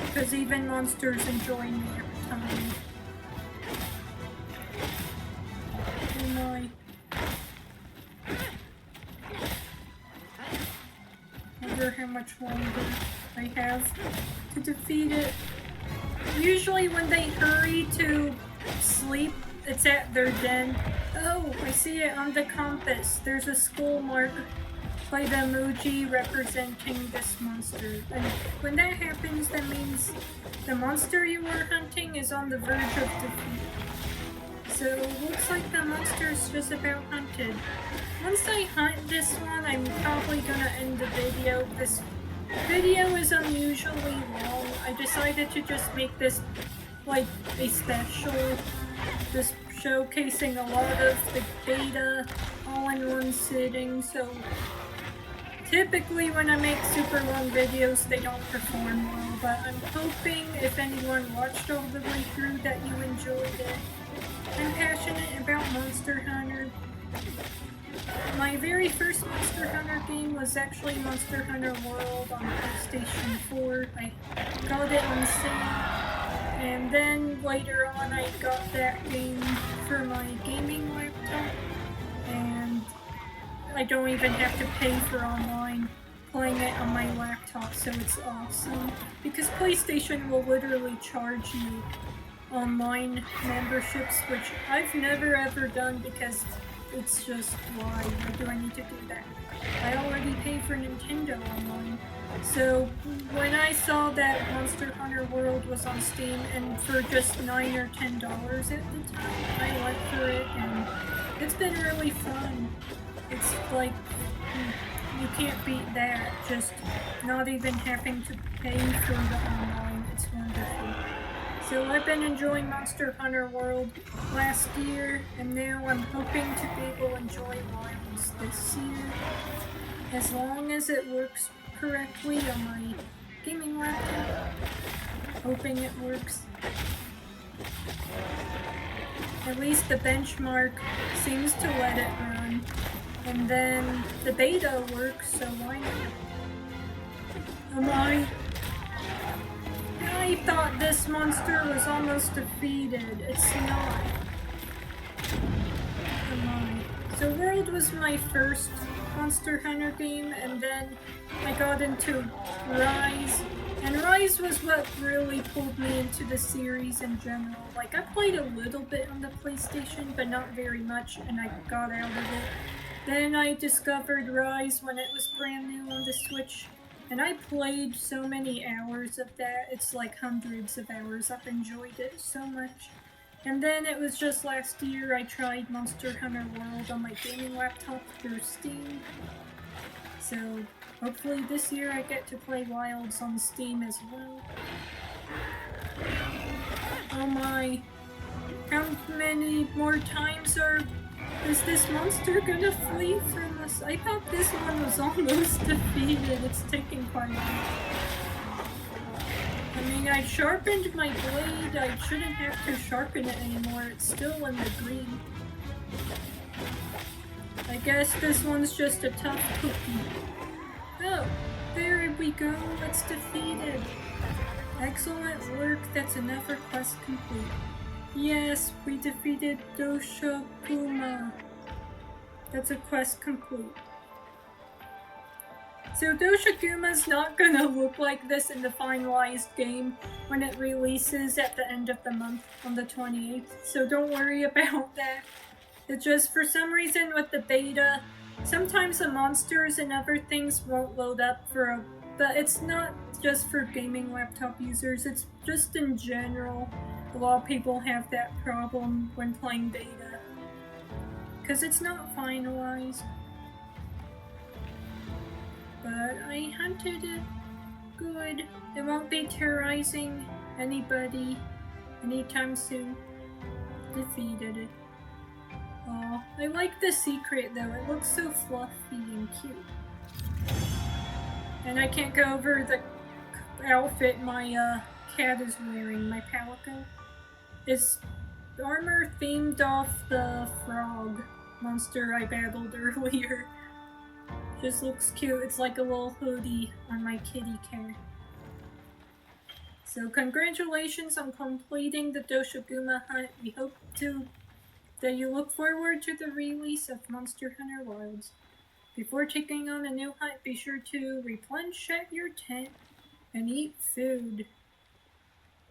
Because even monsters enjoy nap time. Oh my. Wonder how much longer I have to defeat it. Usually when they hurry to sleep, it's at their den. Oh, I see it on the compass. There's a skull mark by the emoji representing this monster. And when that happens, that means the monster you are hunting is on the verge of defeat. So, looks like the monster's just about hunted. Once I hunt this one, I'm probably gonna end the video. This video is unusually long. I decided to just make this like a special, just showcasing a lot of the beta all in one sitting. So typically when I make super long videos, they don't perform well, but I'm hoping if anyone watched all the way through that you enjoyed it. I'm passionate about Monster Hunter. My very first Monster Hunter game was actually Monster Hunter World on PlayStation 4. I got it on sale, and then later on I got that game for my gaming laptop, and I don't even have to pay for online playing it on my laptop, so it's awesome. Because PlayStation will literally charge you online memberships, which I've never ever done because it's just why do I need to do that? I already pay for Nintendo online. So when I saw that Monster Hunter World was on Steam and for just $9 or $10 at the time, I went for it and it's been really fun. It's like, you can't beat that, just not even having to pay for the online. It's wonderful. So I've been enjoying Monster Hunter World last year, and now I'm hoping to be able to enjoy Wilds this year. As long as it works correctly on my gaming laptop. Hoping it works. At least the benchmark seems to let it run. And then the beta works, so why not? Oh my. I thought this monster was almost defeated. It's not. Come on. So World was my first Monster Hunter game, and then I got into Rise. And Rise was what really pulled me into the series in general. Like, I played a little bit on the PlayStation, but not very much, and I got out of it. Then I discovered Rise when it was brand new on the Switch. And I played so many hours of that, it's like hundreds of hours. I've enjoyed it so much. And then it was just last year I tried Monster Hunter World on my gaming laptop through Steam. So hopefully this year I get to play Wilds on Steam as well. Oh my. How many more times is this monster gonna flee from us? I thought this one was almost defeated. It's taking quite a while. I mean, I sharpened my blade. I shouldn't have to sharpen it anymore. It's still in the green. I guess this one's just a tough cookie. Oh, there we go. It's defeated. Excellent work. That's another quest complete. Yes, we defeated Doshaguma. That's a quest complete. So Doshaguma's not gonna look like this in the finalized game when it releases at the end of the month on the 28th, so don't worry about that. It's just for some reason with the beta, sometimes the monsters and other things won't load up but it's not just for gaming laptop users, it's just in general. A lot of people have that problem when playing beta, because it's not finalized. But I hunted it good. It won't be terrorizing anybody anytime soon. Defeated it. Aw, I like the Seikret though. It looks so fluffy and cute. And I can't go over the outfit my cat is wearing, my Palico. It's armor themed off the frog monster I battled earlier. Just looks cute. It's like a little hoodie on my kitty cat. So congratulations on completing the Doshaguma hunt. We hope that you look forward to the release of Monster Hunter Wilds. Before taking on a new hunt, be sure to replenish at your tent and eat food.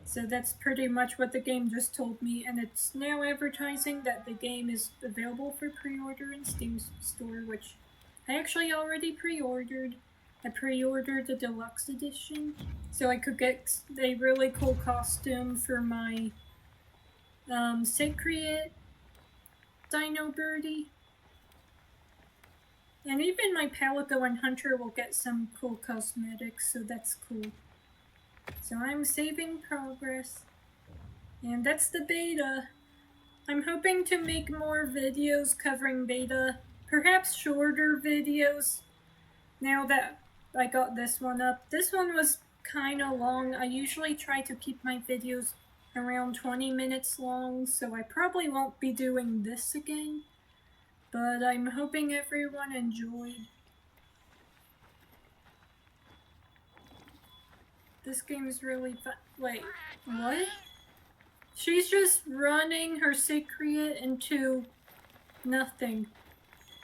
So that's pretty much what the game just told me, and it's now advertising that the game is available for pre-order in Steam Store, which I actually already pre-ordered. I pre-ordered the deluxe edition, so I could get a really cool costume for my Seikret Dino Birdie. And even my Palico and Hunter will get some cool cosmetics, so that's cool. So I'm saving progress. And that's the beta. I'm hoping to make more videos covering beta. Perhaps shorter videos. Now that I got this one up. This one was kinda long. I usually try to keep my videos around 20 minutes long, so I probably won't be doing this again. But I'm hoping everyone enjoyed. This game's really fun. Wait, what? She's just running her Seikret into nothing.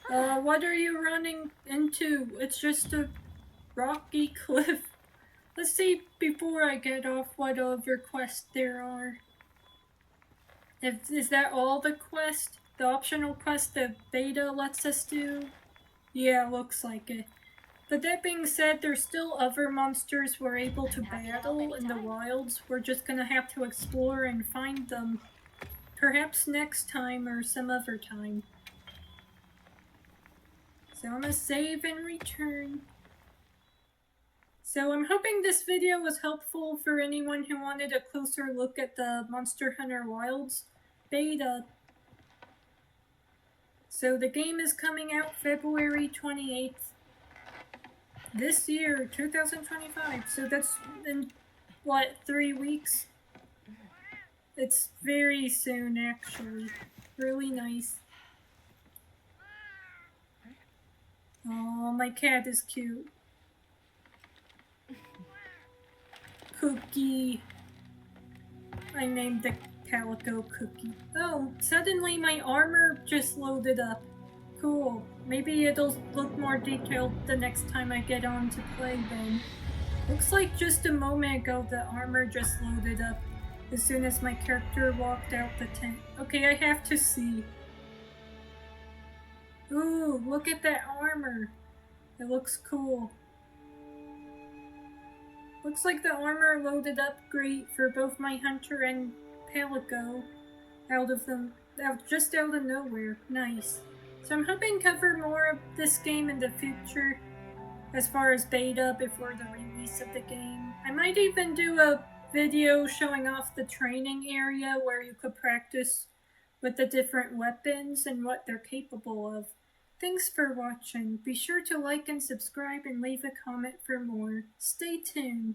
What are you running into? It's just a rocky cliff. Let's see before I get off what other quests there are. Is that all the quest? The optional quest the beta lets us do? Yeah, looks like it. But that being said, there's still other monsters we're able to battle in the wilds. We're just gonna have to explore and find them. Perhaps next time or some other time. So I'm gonna save and return. So I'm hoping this video was helpful for anyone who wanted a closer look at the Monster Hunter Wilds beta. So the game is coming out February 28th. This year, 2025, so that's in, what, 3 weeks? It's very soon, actually. Really nice. Oh, my cat is cute. Cookie. I named the Calico Cookie. Oh, suddenly my armor just loaded up. Cool. Maybe it'll look more detailed the next time I get on to play then. Looks like just a moment ago the armor just loaded up as soon as my character walked out the tent. Okay, I have to see. Ooh, look at that armor. It looks cool. Looks like the armor loaded up great for both my Hunter and Palico. Just out of nowhere. Nice. So I'm hoping to cover more of this game in the future as far as beta before the release of the game. I might even do a video showing off the training area where you could practice with the different weapons and what they're capable of. Thanks for watching. Be sure to like and subscribe and leave a comment for more. Stay tuned.